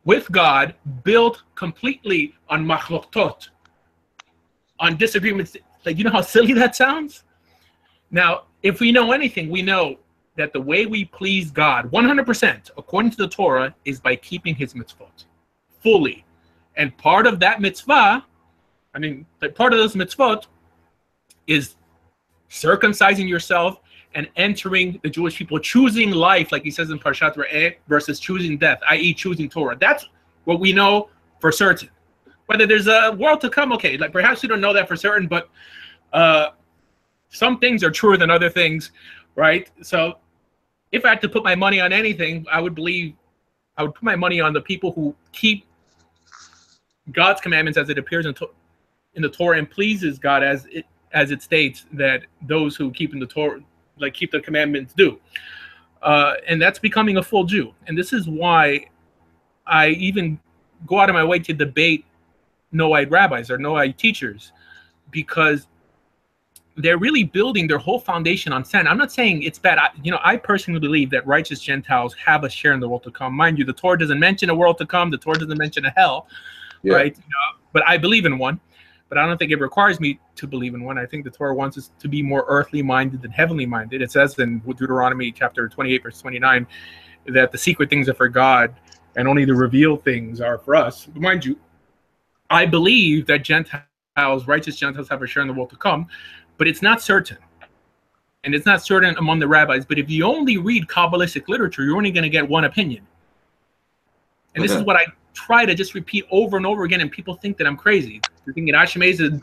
with God built completely on machloktot, on disagreements. Like, you know how silly that sounds? Now, if we know anything, we know that the way we please God 100% according to the Torah is by keeping his mitzvot fully. And part of that mitzvah, I mean, part of those mitzvot is circumcising yourself and entering the Jewish people, choosing life, like he says in Prashah Vayeira, versus choosing death, i.e. choosing Torah. That's what we know for certain. Whether there's a world to come, okay, like perhaps we don't know that for certain, but some things are truer than other things, right? So if I had to put my money on anything, I would put my money on the people who keep God's commandments as it appears in the Torah and pleases God as it states that those who keep in the Torah, like keep the commandments, do. And that's becoming a full Jew. And this is why I even go out of my way to debate Noahide rabbis or Noahide teachers, because they're really building their whole foundation on sin. I'm not saying it's bad. I personally believe that righteous Gentiles have a share in the world to come. Mind you, the Torah doesn't mention a world to come. The Torah doesn't mention a hell, right? But I believe in one. But I don't think it requires me to believe in one. I think the Torah wants us to be more earthly minded than heavenly minded. It says in Deuteronomy chapter 28, verse 29, that the secret things are for God and only the revealed things are for us. But mind you, I believe that Gentiles, righteous Gentiles, have a share in the world to come, but it's not certain. And it's not certain among the rabbis. But if you only read Kabbalistic literature, you're only going to get one opinion. And this is what I try to just repeat over and over again, and people think that I'm crazy. They're thinking Ashkenaz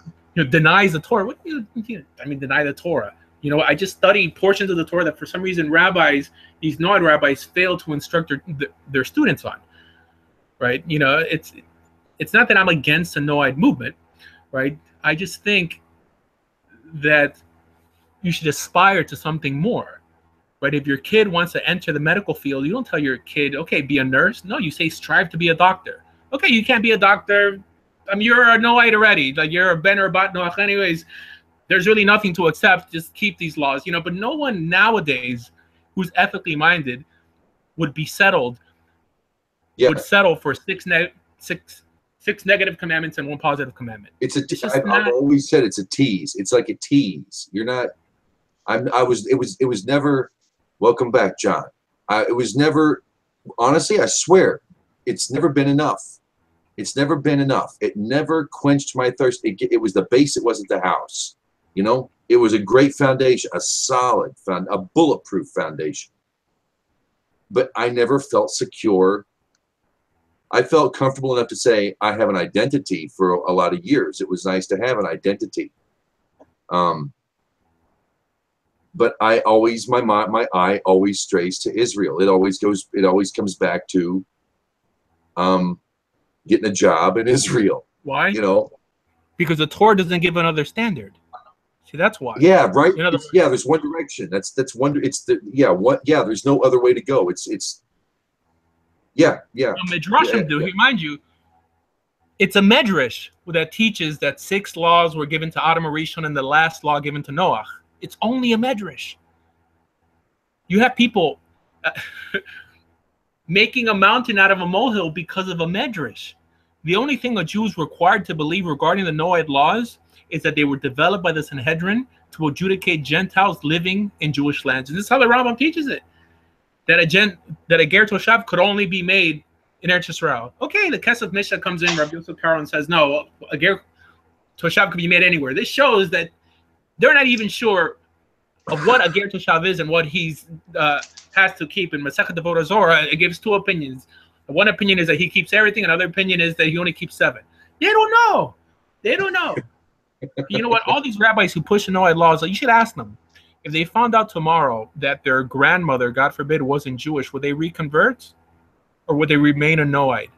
denies the Torah. What do you mean? I mean, deny the Torah. You know, I just study portions of the Torah that for some reason these Noahide rabbis fail to instruct their students on. Right? You know, it's not that I'm against the Noahide movement, right? I just think that you should aspire to something more. Right? If your kid wants to enter the medical field, you don't tell your kid, okay, be a nurse. No, you say strive to be a doctor. Okay, you can't be a doctor. I mean, you're a Noahide already. Like, you're a Ben or Bat Noach anyways. There's really nothing to accept. Just keep these laws, you know. But no one nowadays who's ethically minded would be settled. Would settle for six negative commandments and one positive commandment. I've always said it's a tease. It's like a tease. You're not. It was never. Welcome back, John. It was never. Honestly, I swear, it's never been enough. It's never been enough. It never quenched my thirst. It was the base. It wasn't the house. You know, it was a great foundation, a solid, a bulletproof foundation. But I never felt secure. I felt comfortable enough to say I have an identity for a lot of years. It was nice to have an identity. But I always, my eye always strays to Israel. It always comes back to getting a job in Israel. Why? You know, because the Torah doesn't give another standard. See, that's why. Yeah, right. There's one direction. That's one. It's the there's no other way to go. It's. Midrashim do. Remind you, it's a medrash that teaches that 6 laws were given to Adam Arishon and the last law given to Noach. It's only a medrash. You have people making a mountain out of a molehill because of a medrash. The only thing a Jew is required to believe regarding the Noahide laws is that they were developed by the Sanhedrin to adjudicate Gentiles living in Jewish lands. And this is how the Rambam teaches it. That a ger toshav could only be made in Eretz Yisrael. Okay, the Kesef Mishnah comes in, Rabbi Yosef Karo, and says, no, a ger toshav could be made anywhere. This shows that they're not even sure of what a ger toshav is and what he's has to keep. In Masechet Avodah Zorah, it gives 2 opinions. One opinion is that he keeps everything, another opinion is that he only keeps 7. They don't know. They don't know. You know what? All these rabbis who push the Noahide laws, you should ask them. If they found out tomorrow that their grandmother, God forbid, wasn't Jewish, would they reconvert? Or would they remain a Noahide?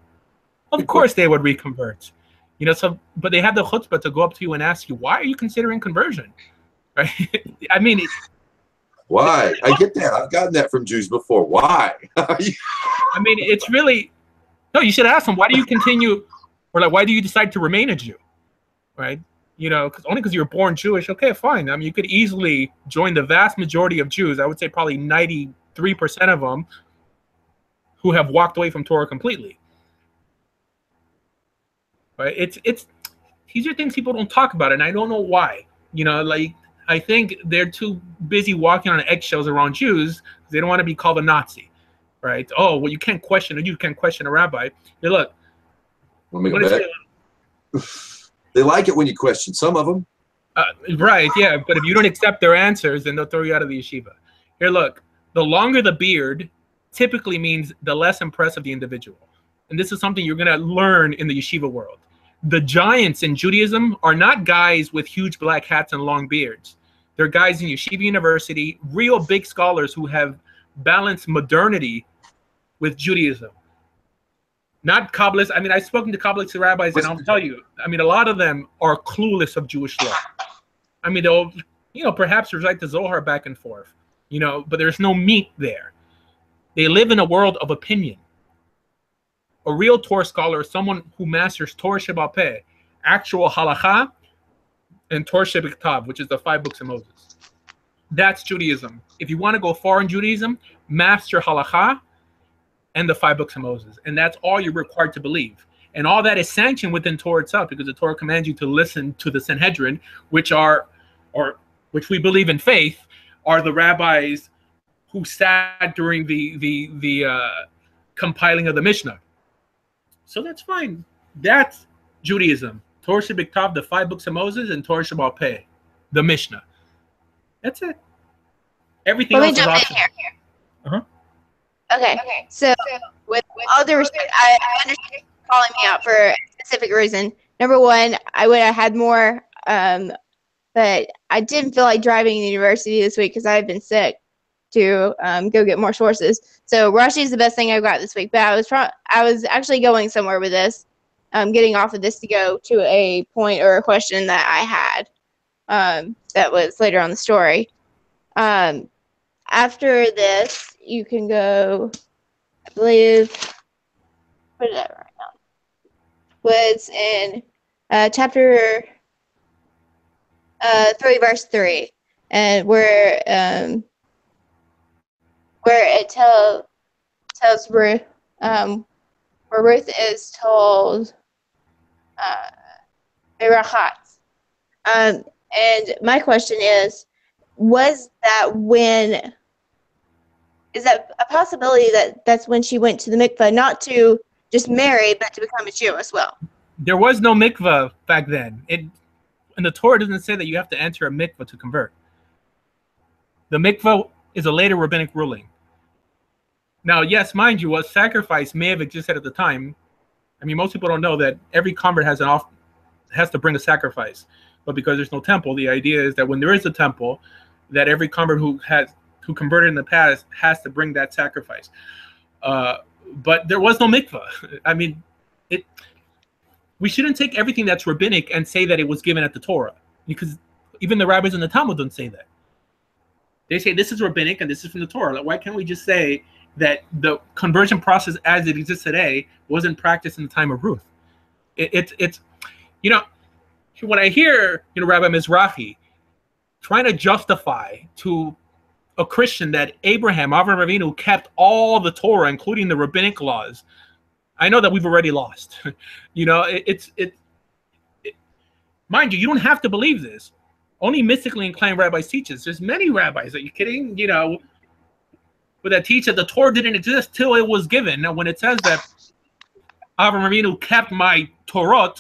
Of course they would reconvert. You know, so but they have the chutzpah to go up to you and ask you, why are you considering conversion? Right? I mean, why? I get that. I've gotten that from Jews before. Why? I mean, it's really, no, you should ask them, why do you continue, or like, why do you decide to remain a Jew? Right? You know, only because you were born Jewish. Okay, fine. I mean, you could easily join the vast majority of Jews. I would say probably 93% of them who have walked away from Torah completely. Right? It's these are things people don't talk about, and I don't know why. You know, like I think they're too busy walking on eggshells around Jews because they don't want to be called a Nazi. Right? Oh, well, you can't question a Jew, you can't question a rabbi. Hey, look. They like it when you question some of them. Right, yeah. But if you don't accept their answers, then they'll throw you out of the yeshiva. Here, look. The longer the beard typically means the less impressive the individual. And this is something you're going to learn in the yeshiva world. The giants in Judaism are not guys with huge black hats and long beards. They're guys in yeshiva university, real big scholars who have balanced modernity with Judaism. Not Kabbalists. I mean, I've spoken to Kabbalistic rabbis, and I'll tell you, I mean, a lot of them are clueless of Jewish law. I mean, they'll, you know, perhaps recite the Zohar back and forth, you know, but there's no meat there. They live in a world of opinion. A real Torah scholar is someone who masters Torah Sheba'al Peh, actual halacha, and Torah Shebiktav, which is the 5 books of Moses. That's Judaism. If you want to go far in Judaism, master halacha and the 5 books of Moses. And that's all you're required to believe. And all that is sanctioned within Torah itself, because the Torah commands you to listen to the Sanhedrin, which we believe in faith, are the rabbis who sat during the compiling of the Mishnah. So that's fine. That's Judaism. Torah Shebiktav, the 5 books of Moses, and Torah Sheba'al Peh, the Mishnah. That's it. Everything else is optional. Uh-huh. Okay, so with all due respect, I understand you calling me out for a specific reason. Number one, I would have had more, but I didn't feel like driving to university this week because I had been sick to go get more sources. So Rashi is the best thing I got this week, but I was actually going somewhere with this, getting off of this to go to a point or a question that I had that was later on the story. After this, you can go, I believe, what did I write down? Was in chapter 3, verse 3, and where it tells Ruth, where Ruth is told Berachat. And my question is that a possibility that that's when she went to the mikveh, not to just marry, but to become a Jew as well. There was no mikvah back then. And the Torah doesn't say that you have to enter a mikvah to convert. The mikvah is a later rabbinic ruling. Now, yes, mind you, a sacrifice may have existed at the time. I mean, most people don't know that every convert has to bring a sacrifice. But because there's no temple, the idea is that when there is a temple, that every convert who converted in the past has to bring that sacrifice. But there was no mikvah. I mean, we shouldn't take everything that's rabbinic and say that it was given at the Torah, because even the rabbis in the Talmud don't say that. They say this is rabbinic and this is from the Torah. Like, why can't we just say that the conversion process as it exists today wasn't practiced in the time of Ruth? It's you know, when I hear Rabbi Mizrahi trying to justify to a Christian that Abraham, Avraham Avinu, kept all the Torah, including the rabbinic laws, I know that we've already lost. Mind you, you don't have to believe this. Only mystically inclined rabbis teach this. There's many rabbis. Are you kidding? But that teach that the Torah didn't exist till it was given. Now, when it says that Avraham Avinu kept my Torah,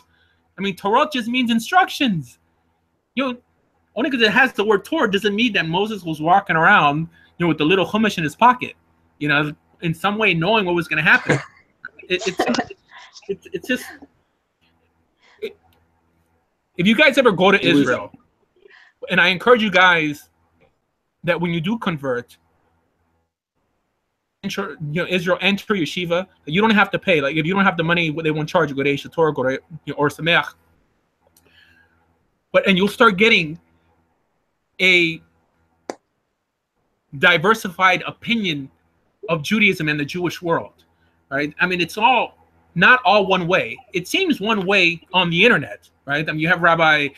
I mean, Torah just means instructions. Only because it has the word Torah doesn't mean that Moses was walking around, with the little chumash in his pocket, in some way knowing what was going to happen. It's just. If you guys ever go to Israel, and I encourage you guys that when you do convert, Israel, enter yeshiva. You don't have to pay. Like, if you don't have the money, they won't charge you. Go to Eish Torah, go to or Sameach. And you'll start getting a diversified opinion of Judaism and the Jewish world, right? I mean, it's not all one way. It seems one way on the internet, right? I mean, you have Rabbi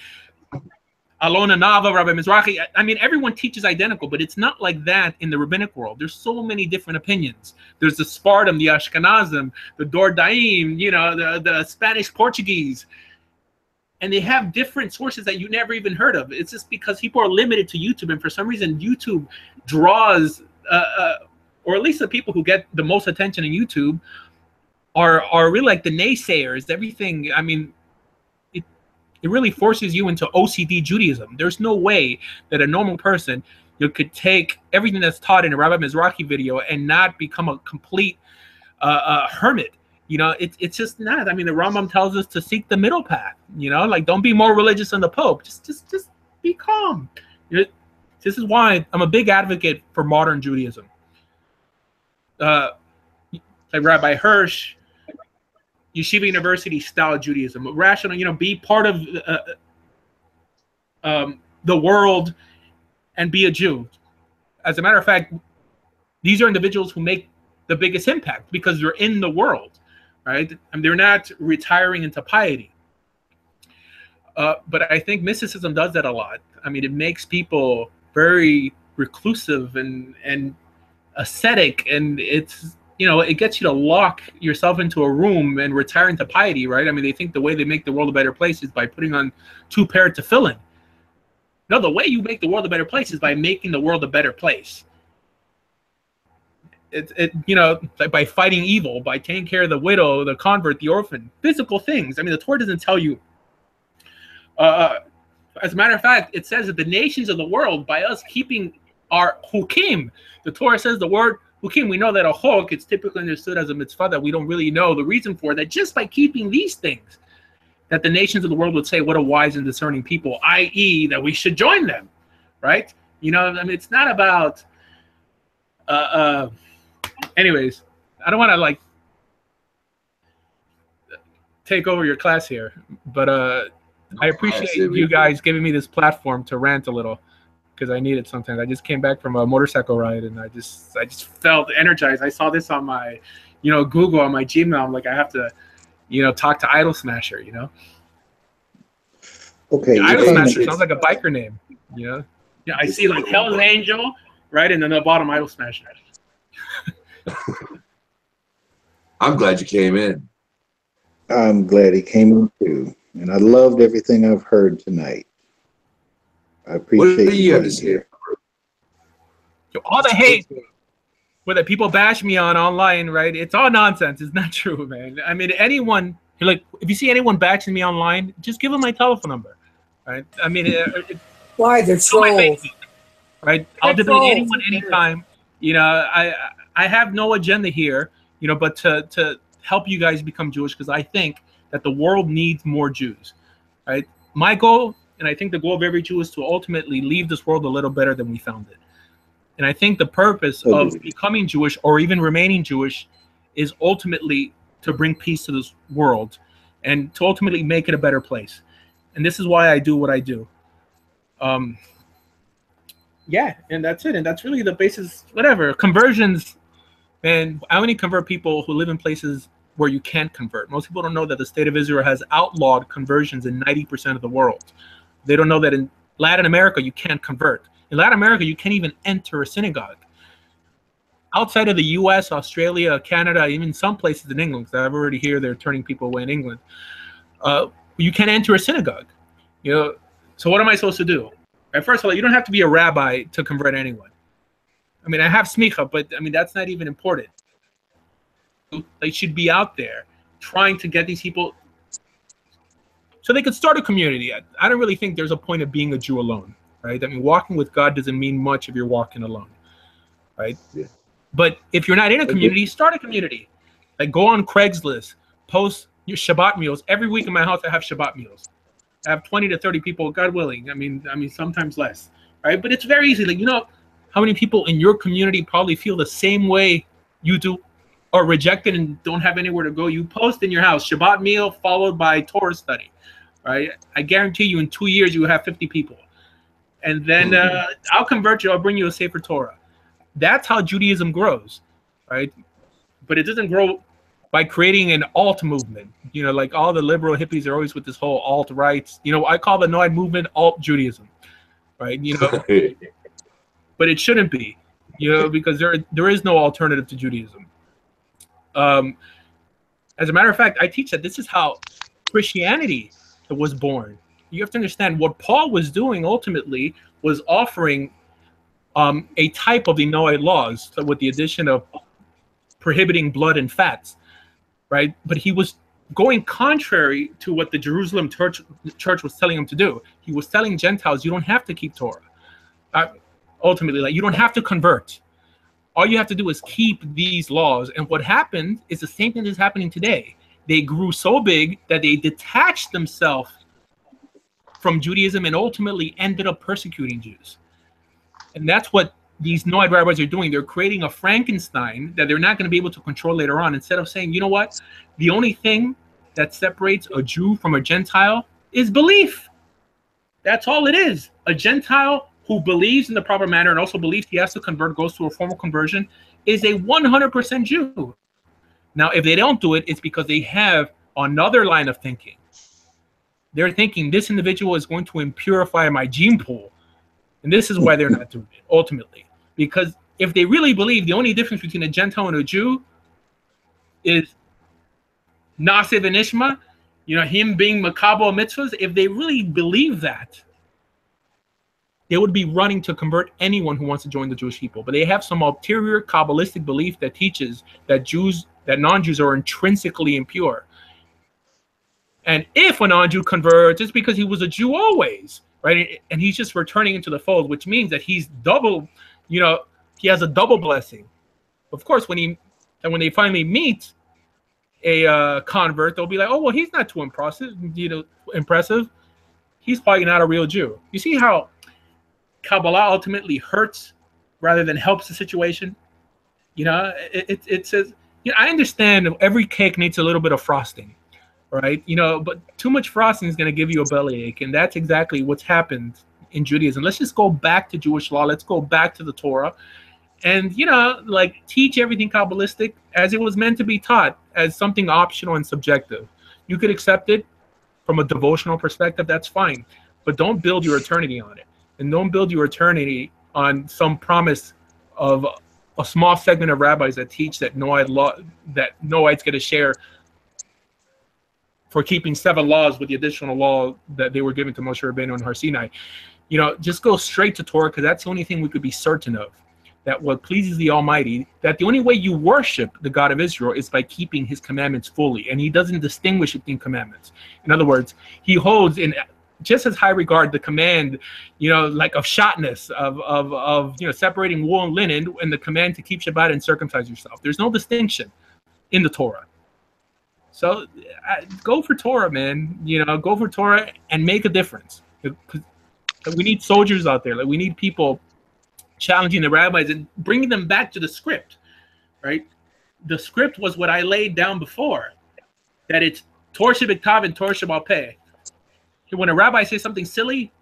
Alona Nava, Rabbi Mizrahi. I mean, everyone teaches identical, but it's not like that in the rabbinic world. There's so many different opinions. There's the Spartam, the Ashkenazim, the Dordaim, the Spanish, Portuguese. And they have different sources that you never even heard of. It's just because people are limited to YouTube, and for some reason, YouTube draws, or at least the people who get the most attention on YouTube are really like the naysayers. Everything, I mean, it really forces you into OCD Judaism. There's no way that a normal person could take everything that's taught in a Rabbi Mizrahi video and not become a complete hermit. It's just not. I mean, the Rambam tells us to seek the middle path. Like, don't be more religious than the Pope. Just be calm. This is why I'm a big advocate for modern Judaism. Like Rabbi Hirsch, Yeshiva University style Judaism, rational. Be part of the world and be a Jew. As a matter of fact, these are individuals who make the biggest impact because they're in the world, right? And they're not retiring into piety. But I think mysticism does that a lot. I mean, it makes people very reclusive and ascetic, and it's it gets you to lock yourself into a room and retire into piety, right? I mean, they think the way they make the world a better place is by putting on 2 pair of tefillin. No, the way you make the world a better place is by making the world a better place. Like by fighting evil, by taking care of the widow, the convert, the orphan, physical things. I mean, the Torah doesn't tell you. As a matter of fact, it says that the nations of the world, by us keeping our hukim, the Torah says the word hukim, we know that a chok, it's typically understood as a mitzvah that we don't really know the reason for, that just by keeping these things, that the nations of the world would say, what a wise and discerning people, i.e. that we should join them, right? I mean, it's not about, anyways, I don't want to take over your class here, but I appreciate you guys giving me this platform to rant a little, because I need it sometimes. I just came back from a motorcycle ride and I just felt energized. I saw this on my, Google, on my Gmail. I'm like, I have to, talk to Idol Smasher, Okay. Idol Smasher sounds like a biker name, Yeah, I see like Hell's Angel, right? And then the bottom Idol Smasher. I'm glad you came in. I'm glad he came in too. And I loved everything I've heard tonight. I appreciate what do you have to say? All the hate. whether people bash me on online, right? It's all nonsense. It's not true, man. I mean, anyone, like, if you see anyone bashing me online, just give them my telephone number, right? I mean, why? They're trolls. Right? I'll debate anyone anytime. You know, I have no agenda here, you know, but to help you guys become Jewish, because I think that the world needs more Jews, right? My goal, and I think the goal of every Jew, is to ultimately leave this world a little better than we found it. And I think the purpose of becoming Jewish or even remaining Jewish is ultimately to bring peace to this world and to ultimately make it a better place. And this is why I do what I do. Yeah, and that's it. And that's really the basis, whatever. Conversions, and I only convert people who live in places where you can't convert. Most people don't know that the state of Israel has outlawed conversions in 90% of the world. They don't know that in Latin America, you can't convert. In Latin America, you can't even enter a synagogue. Outside of the US, Australia, Canada, even some places in England, because I've already heard they're turning people away in England, you can't enter a synagogue. You know, so what am I supposed to do? Right, first of all, you don't have to be a rabbi to convert anyone. I mean, I have smicha, but I mean, that's not even important. They should be out there trying to get these people so they could start a community. I don't really think there's a point of being a Jew alone, right? I mean, walking with God doesn't mean much if you're walking alone, right? Yeah. But if you're not in a community, start a community. Like, go on Craigslist, post your Shabbat meals. Every week in my house, I have Shabbat meals. I have 20 to 30 people, God willing. I mean, sometimes less, right? But it's very easy. Like, you know how many people in your community probably feel the same way you do, or rejected and don't have anywhere to go? You post in your house, Shabbat meal followed by Torah study, right? I guarantee you in 2 years, you have 50 people. And then I'll convert you. I'll bring you a Sefer Torah. That's how Judaism grows, right? But it doesn't grow by creating an alt movement. You know, like all the liberal hippies are always with this whole alt rights. You know, I call the Noahide movement alt Judaism, right? You know, but it shouldn't be, you know, because there is no alternative to Judaism. As a matter of fact, I teach that this is how Christianity was born. You have to understand what Paul was doing ultimately was offering a type of the Noahide laws, so with the addition of prohibiting blood and fats, right? But he was going contrary to what the Jerusalem church was telling him to do. He was telling Gentiles, you don't have to keep Torah. Ultimately, like, you don't have to convert. All you have to do is keep these laws. And what happened is the same thing that's happening today. They grew so big that they detached themselves from Judaism and ultimately ended up persecuting Jews. And that's what these Noahide rabbis are doing. They're creating a Frankenstein that they're not going to be able to control later on. Instead of saying, you know what? The only thing that separates a Jew from a Gentile is belief. That's all it is. A Gentile who believes in the proper manner and also believes he has to convert, goes through a formal conversion, is a 100% Jew. Now, if they don't do it, it's because they have another line of thinking. They're thinking this individual is going to impurify my gene pool. And this is why they're not doing it, ultimately. Because if they really believe the only difference between a Gentile and a Jew is Nasiv and Ishma, you know, him being Makabo mitzvahs, if they really believe that, they would be running to convert anyone who wants to join the Jewish people. But they have some ulterior Kabbalistic belief that teaches that non-Jews are intrinsically impure. And if a non-Jew converts, it's because he was a Jew always, right? And he's just returning into the fold, which means that he's double, you know, he has a double blessing. Of course, when they finally meet a convert, they'll be like, oh, well, he's not too impressive. He's probably not a real Jew. You see how Kabbalah ultimately hurts rather than helps the situation? You know, it says, you know, I understand every cake needs a little bit of frosting, right? You know, but too much frosting is going to give you a bellyache, and that's exactly what's happened in Judaism. Let's just go back to Jewish law. Let's go back to the Torah, and, you know, like, teach everything Kabbalistic as it was meant to be taught, as something optional and subjective. You could accept it from a devotional perspective, that's fine, but don't build your eternity on it, and don't build your eternity on some promise of a small segment of rabbis that teach that Noahides get a share for keeping 7 laws with the additional law that they were given to Moshe Rabbeinu and Har Sinai. You know, just go straight to Torah, because that's the only thing we could be certain of. that what pleases the Almighty, that the only way you worship the God of Israel is by keeping his commandments fully. And he doesn't distinguish between commandments. In other words, he holds in just as high regard the command, like of shotness, of separating wool and linen, and the command to keep Shabbat and circumcise yourself. There's no distinction in the Torah. So go for Torah, man. Go for Torah and make a difference. We need soldiers out there. Like, we need people challenging the rabbis and bringing them back to the script, right? The script was what I laid down before, that it's Torah Shebiktav and Torah Shebal Peh. When a rabbi says something silly,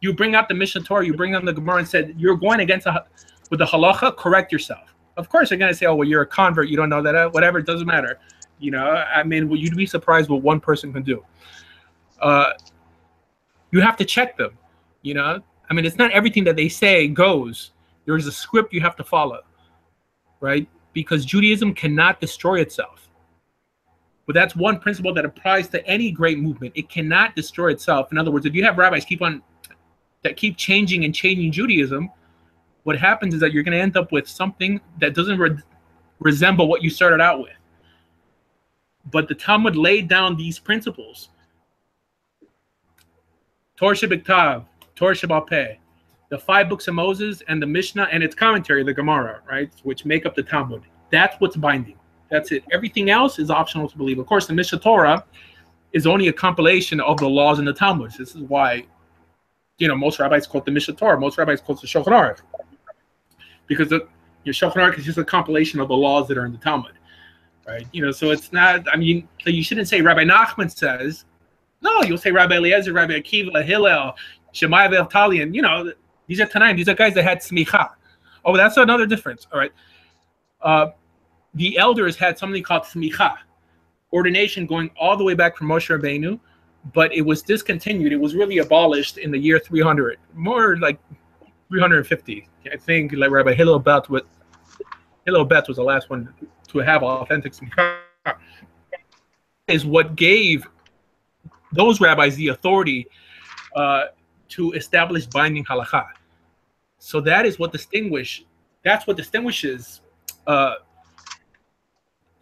you bring out the Mishnah Torah, you bring out the Gemara and said, you're going against with the halacha, correct yourself. Of course, you're going to say, oh, well, you're a convert, you don't know that, whatever, it doesn't matter. You'd be surprised what one person can do. You have to check them, it's not everything that they say goes. There's a script you have to follow, right? Because Judaism cannot destroy itself. But that's one principle that applies to any great movement. It cannot destroy itself. In other words, if you have rabbis that keep changing and changing Judaism, what happens is that you're going to end up with something that doesn't resemble what you started out with. But the Talmud laid down these principles. Torah Shebiktav, Torah Shebal Peh, the 5 books of Moses, and the Mishnah and its commentary, the Gemara, right, which make up the Talmud. That's what's binding. That's it. Everything else is optional to believe. Of course, the Mishnah Torah is only a compilation of the laws in the Talmud. This is why, most rabbis quote the Mishnah Torah. Most rabbis quote the Shulchan Aruch, because the Shulchan Aruch is just a compilation of the laws that are in the Talmud, right? So it's not. So you shouldn't say Rabbi Nachman says. No, you'll say Rabbi Eliezer, Rabbi Akiva, Hillel, Shemai V'Avtalian. These are Tanaim. These are guys that had smicha. Oh, that's another difference. All right. The elders had something called smicha, ordination, going all the way back from Moshe Rabbeinu, but it was discontinued. It was really abolished in the year 300, more like 350. I think like Rabbi Hillel Bet was the last one to have authentic smicha. Is what gave those rabbis the authority to establish binding halakha. So that is what distinguishes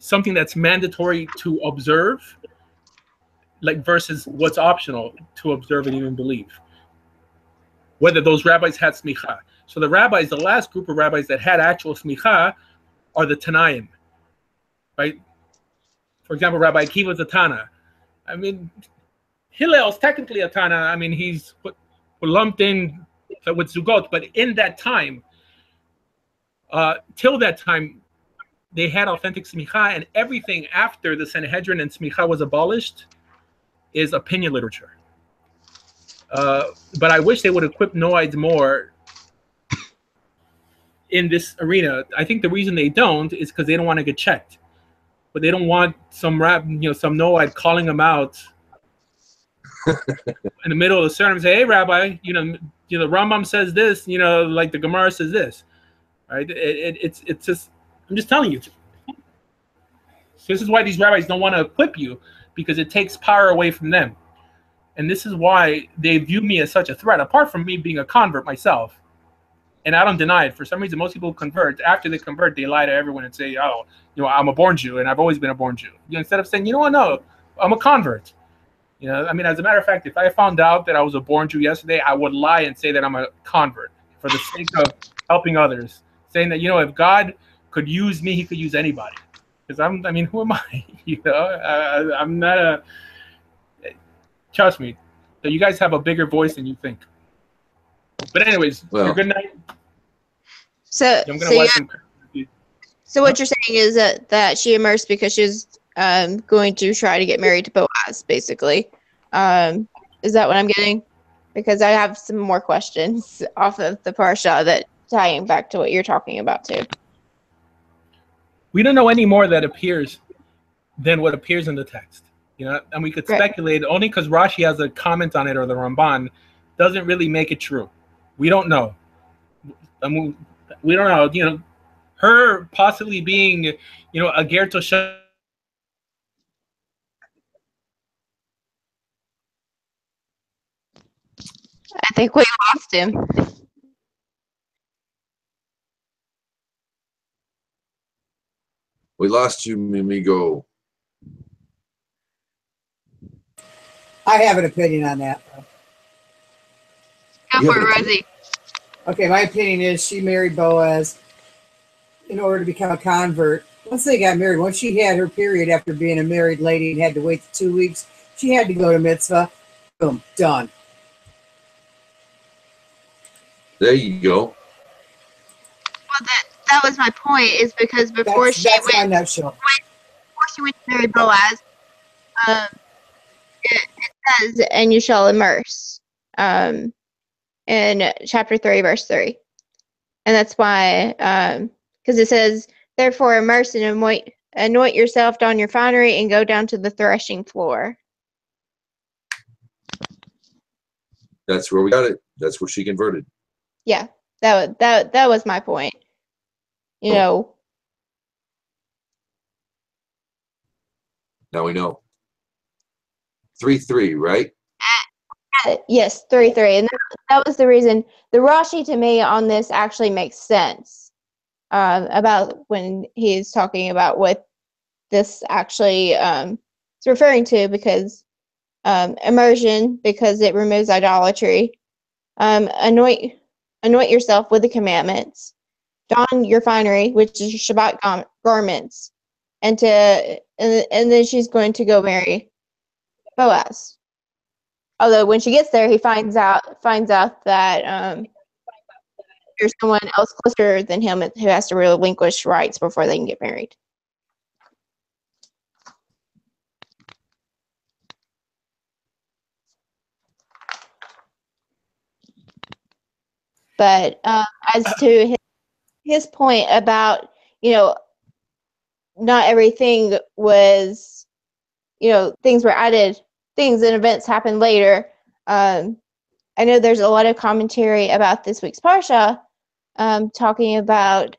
something that's mandatory to observe, like versus what's optional to observe and even believe. Whether those rabbis had smicha. So the last group of rabbis that had actual smicha are the Tanaim, right? For example, Rabbi Akiva is a Tana. Hillel's technically a Tana. He's lumped in with Zugot, but in that time, till that time, they had authentic smicha, and everything after the Sanhedrin and smicha was abolished is opinion literature. But I wish they would equip Noahides more in this arena. I think the reason they don't is because they don't want to get checked. But they don't want some Noahide calling them out in the middle of the sermon and say, hey, Rabbi, the Rambam says this, like the Gemara says this. Right? It's just, I'm just telling you. So this is why these rabbis don't want to equip you, because it takes power away from them. And this is why they view me as such a threat, apart from me being a convert myself. And I don't deny it. For some reason, most people convert. After they convert, they lie to everyone and say, oh, I'm a born Jew, and I've always been a born Jew. Instead of saying, no, I'm a convert. As a matter of fact, if I found out that I was a born Jew yesterday, I would lie and say that I'm a convert for the sake of helping others. Saying that, if God could use me, he could use anybody. Because who am I? I'm not a... Trust me, that you guys have a bigger voice than you think. But anyways, good night. So what you're saying is that she immersed because she's going to try to get married to Boaz, basically. Is that what I'm getting? Because I have some more questions off of the Parsha that tying back to what you're talking about too. We don't know any more that appears than what appears in the text. And we could speculate only because Rashi has a comment on it, or the Ramban doesn't really make it true. We don't know. We don't know. Her possibly being, a ger toshav. I think we lost him. We lost you, Mimigo. I have an opinion on that. Go You for have it, an Rosie. Okay, my opinion is she married Boaz in order to become a convert. Once they got married, once she had her period after being a married lady and had to wait 2 weeks, she had to go to mitzvah. Boom, done. There you go. Well, that was my point. Is because before That's my nutshell. before she went to marry Boaz, it says, "And you shall immerse," in chapter 3, verse 3, and that's why, because it says, "Therefore immerse and anoint yourself, don your finery, and go down to the threshing floor." That's where we got it. That's where she converted. Yeah, that was my point. You know. Now we know. 3-3, right? Yes, 3-3, and that was the reason. The Rashi to me on this actually makes sense about when he's talking about what this actually is referring to, because immersion, because it removes idolatry. Anoint yourself with the commandments. Don your finery, which is your Shabbat garments, and then she's going to go marry Boaz. Although when she gets there, he finds out that there's someone else closer than him who has to relinquish rights before they can get married. But as to his point about, not everything was, things were added, things and events happened later. I know there's a lot of commentary about this week's Parsha, talking about,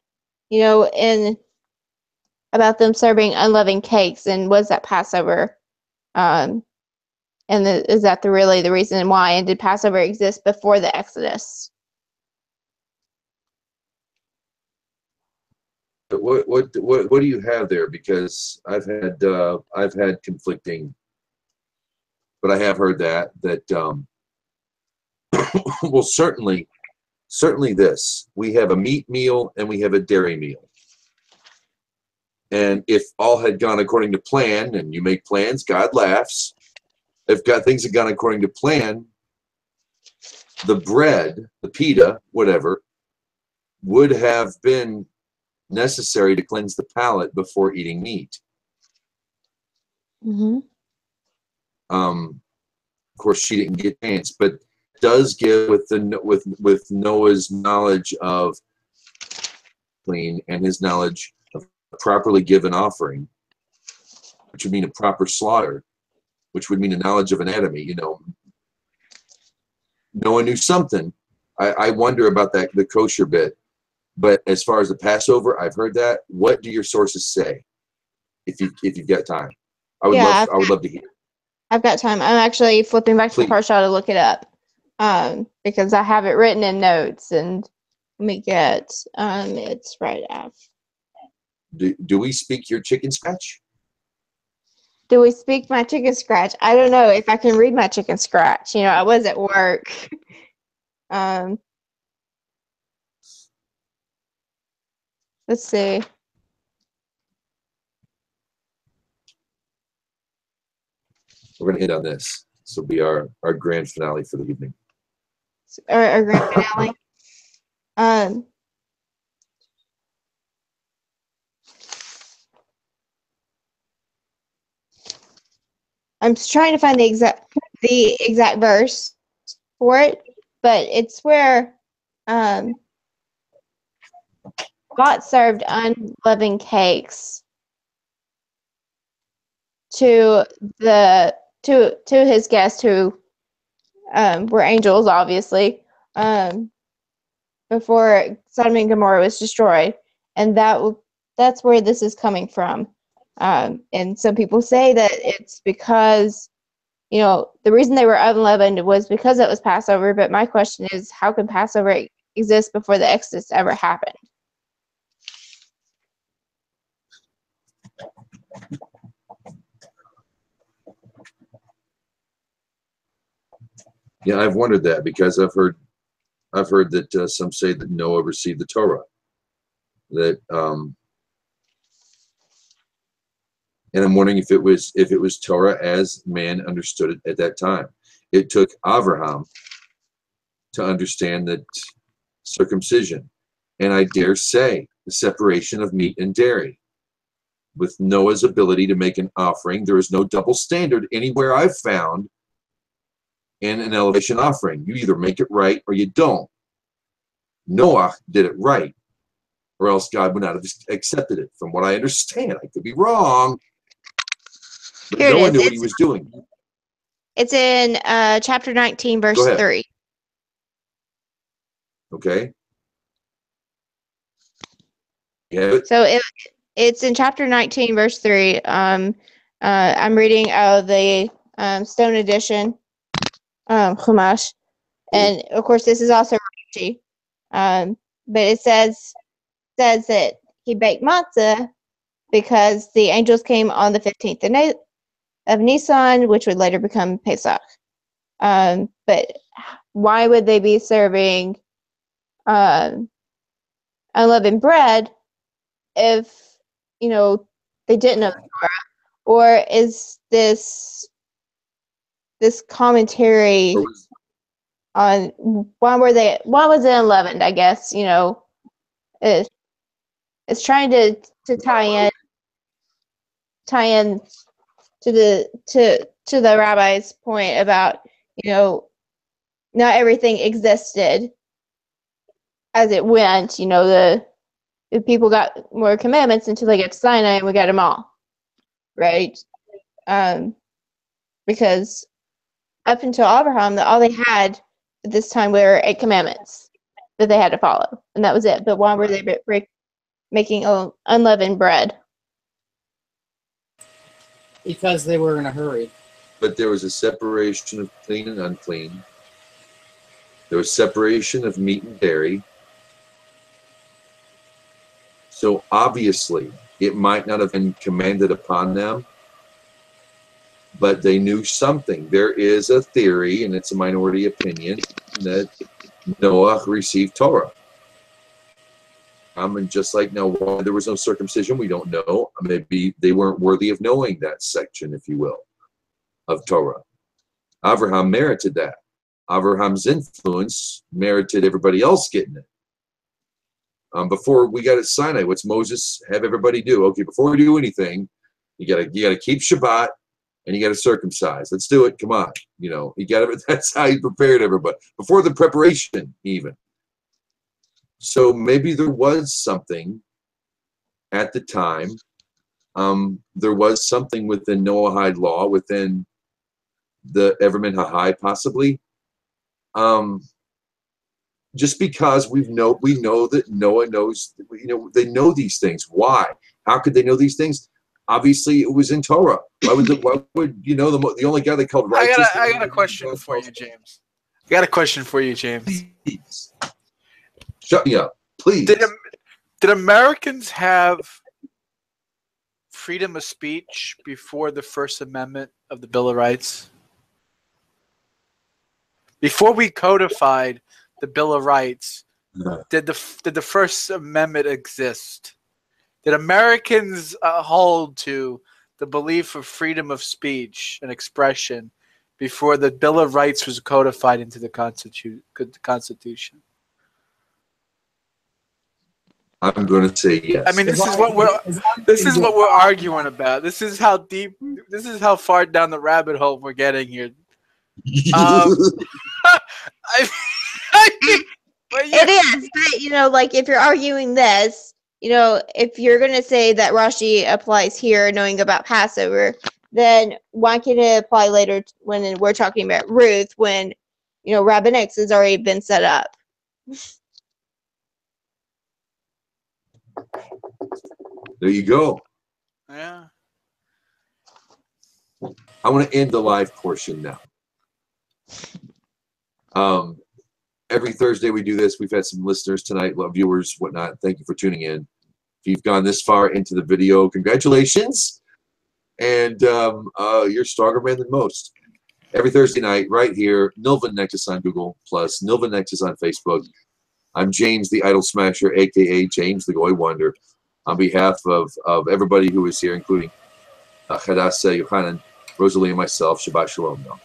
about them serving unleavened cakes, and was that Passover? And is that really the reason why? And did Passover exist before the Exodus? What do you have there? Because I've had conflicting, but I have heard that well, certainly this, we have a meat meal and we have a dairy meal, and if all had gone according to plan, and you make plans, God laughs. If things had gone according to plan, the bread, the pita, whatever, would have been necessary to cleanse the palate before eating meat. Mm-hmm. Of course, she didn't get a chance, but does give with Noah's knowledge of clean and his knowledge of a properly given offering, which would mean a proper slaughter, which would mean a knowledge of anatomy. Noah knew something. I wonder about the kosher bit. But as far as the Passover, I've heard that. What do your sources say? If you've got time, I would love to hear. I've got time. I'm actually flipping back to the Parsha to look it up, because I have it written in notes, and let me get it's right after. Do we speak your chicken scratch? Do we speak my chicken scratch? I don't know if I can read my chicken scratch. I was at work. Let's see. We're going to hit on this. This will be our grand finale for the evening. Our grand finale. I'm trying to find the exact verse for it, but it's where God served unleavened cakes to his guests, who were angels, obviously, before Sodom and Gomorrah was destroyed, and that's where this is coming from. And some people say that it's because, the reason they were unleavened was because it was Passover. But my question is, how can Passover exist before the Exodus ever happened? Yeah, I've wondered that because I've heard that some say that Noah received the Torah. That and I'm wondering if it was Torah as man understood it at that time. It took Abraham to understand that circumcision, and I dare say the separation of meat and dairy. With Noah's ability to make an offering, there is no double standard anywhere I've found in an elevation offering. You either make it right or you don't. Noah did it right, or else God would not have accepted it. From what I understand, I could be wrong. But Here it Noah is. knew what he was doing. It's in chapter 19, verse Go ahead. 3. Okay. Yeah. So it's in chapter 19, verse 3. I'm reading out of the Stone Edition, Chumash. And, of course, this is also Rashi. But it says that he baked matzah because the angels came on the 15th of Nisan, which would later become Pesach. But why would they be serving unleavened bread if, they didn't know the Torah? Or is this commentary on why was it unleavened, I guess, it's trying to tie in to the rabbi's point about, not everything existed as it went. The people got more commandments until they get to Sinai, and we got them all, right? Because up until Abraham, all they had at this time were 8 commandments that they had to follow, and that was it. But why were they making unleavened bread? Because they were in a hurry. But there was a separation of clean and unclean. There was separation of meat and dairy. So obviously, it might not have been commanded upon them, but they knew something. There is a theory, and it's a minority opinion, that Noah received Torah. And just like Noah, there was no circumcision, we don't know. Maybe they weren't worthy of knowing that section, if you will, of Torah. Abraham merited that. Abraham's influence merited everybody else getting it. Before we got at Sinai, what's Moses have everybody do? Okay, before we do anything, you gotta keep Shabbat and you gotta circumcise. Let's do it. Come on, that's how he prepared everybody before the preparation even. So maybe there was something at the time. There was something within Noahide law, within the Everman Hahai, possibly. Just because we know that Noah knows, they know these things. Why? How could they know these things? Obviously, it was in Torah. Why would the only guy they called righteous? I got a question for you, James. I got a question for you, James. Please. Shut me up, please. Did Americans have freedom of speech before the First Amendment of the Bill of Rights? Before we codified the Bill of Rights, did the First Amendment exist? Did Americans hold to the belief of freedom of speech and expression before the Bill of Rights was codified into the Constitution? I'm going to say yes. I mean, this is what we're arguing about. This is how deep. This is how far down the rabbit hole we're getting here. It is, but like if you're arguing this, if you're going to say that Rashi applies here, knowing about Passover, then why can't it apply later when we're talking about Ruth, when Rabbinics has already been set up? There you go. Yeah. I want to end the live portion now. Every Thursday we do this. We've had some listeners tonight, viewers, whatnot. Thank you for tuning in. If you've gone this far into the video, congratulations. And you're stronger man than most. Every Thursday night, right here, Nilvah Nexus on Google+, Nilvah Nexus on Facebook. I'm James the Idol Smasher, a.k.a. James the Goy Wonder. On behalf of everybody who is here, including Hadassah, Yohanan, Rosalie, and myself, Shabbat Shalom. Now.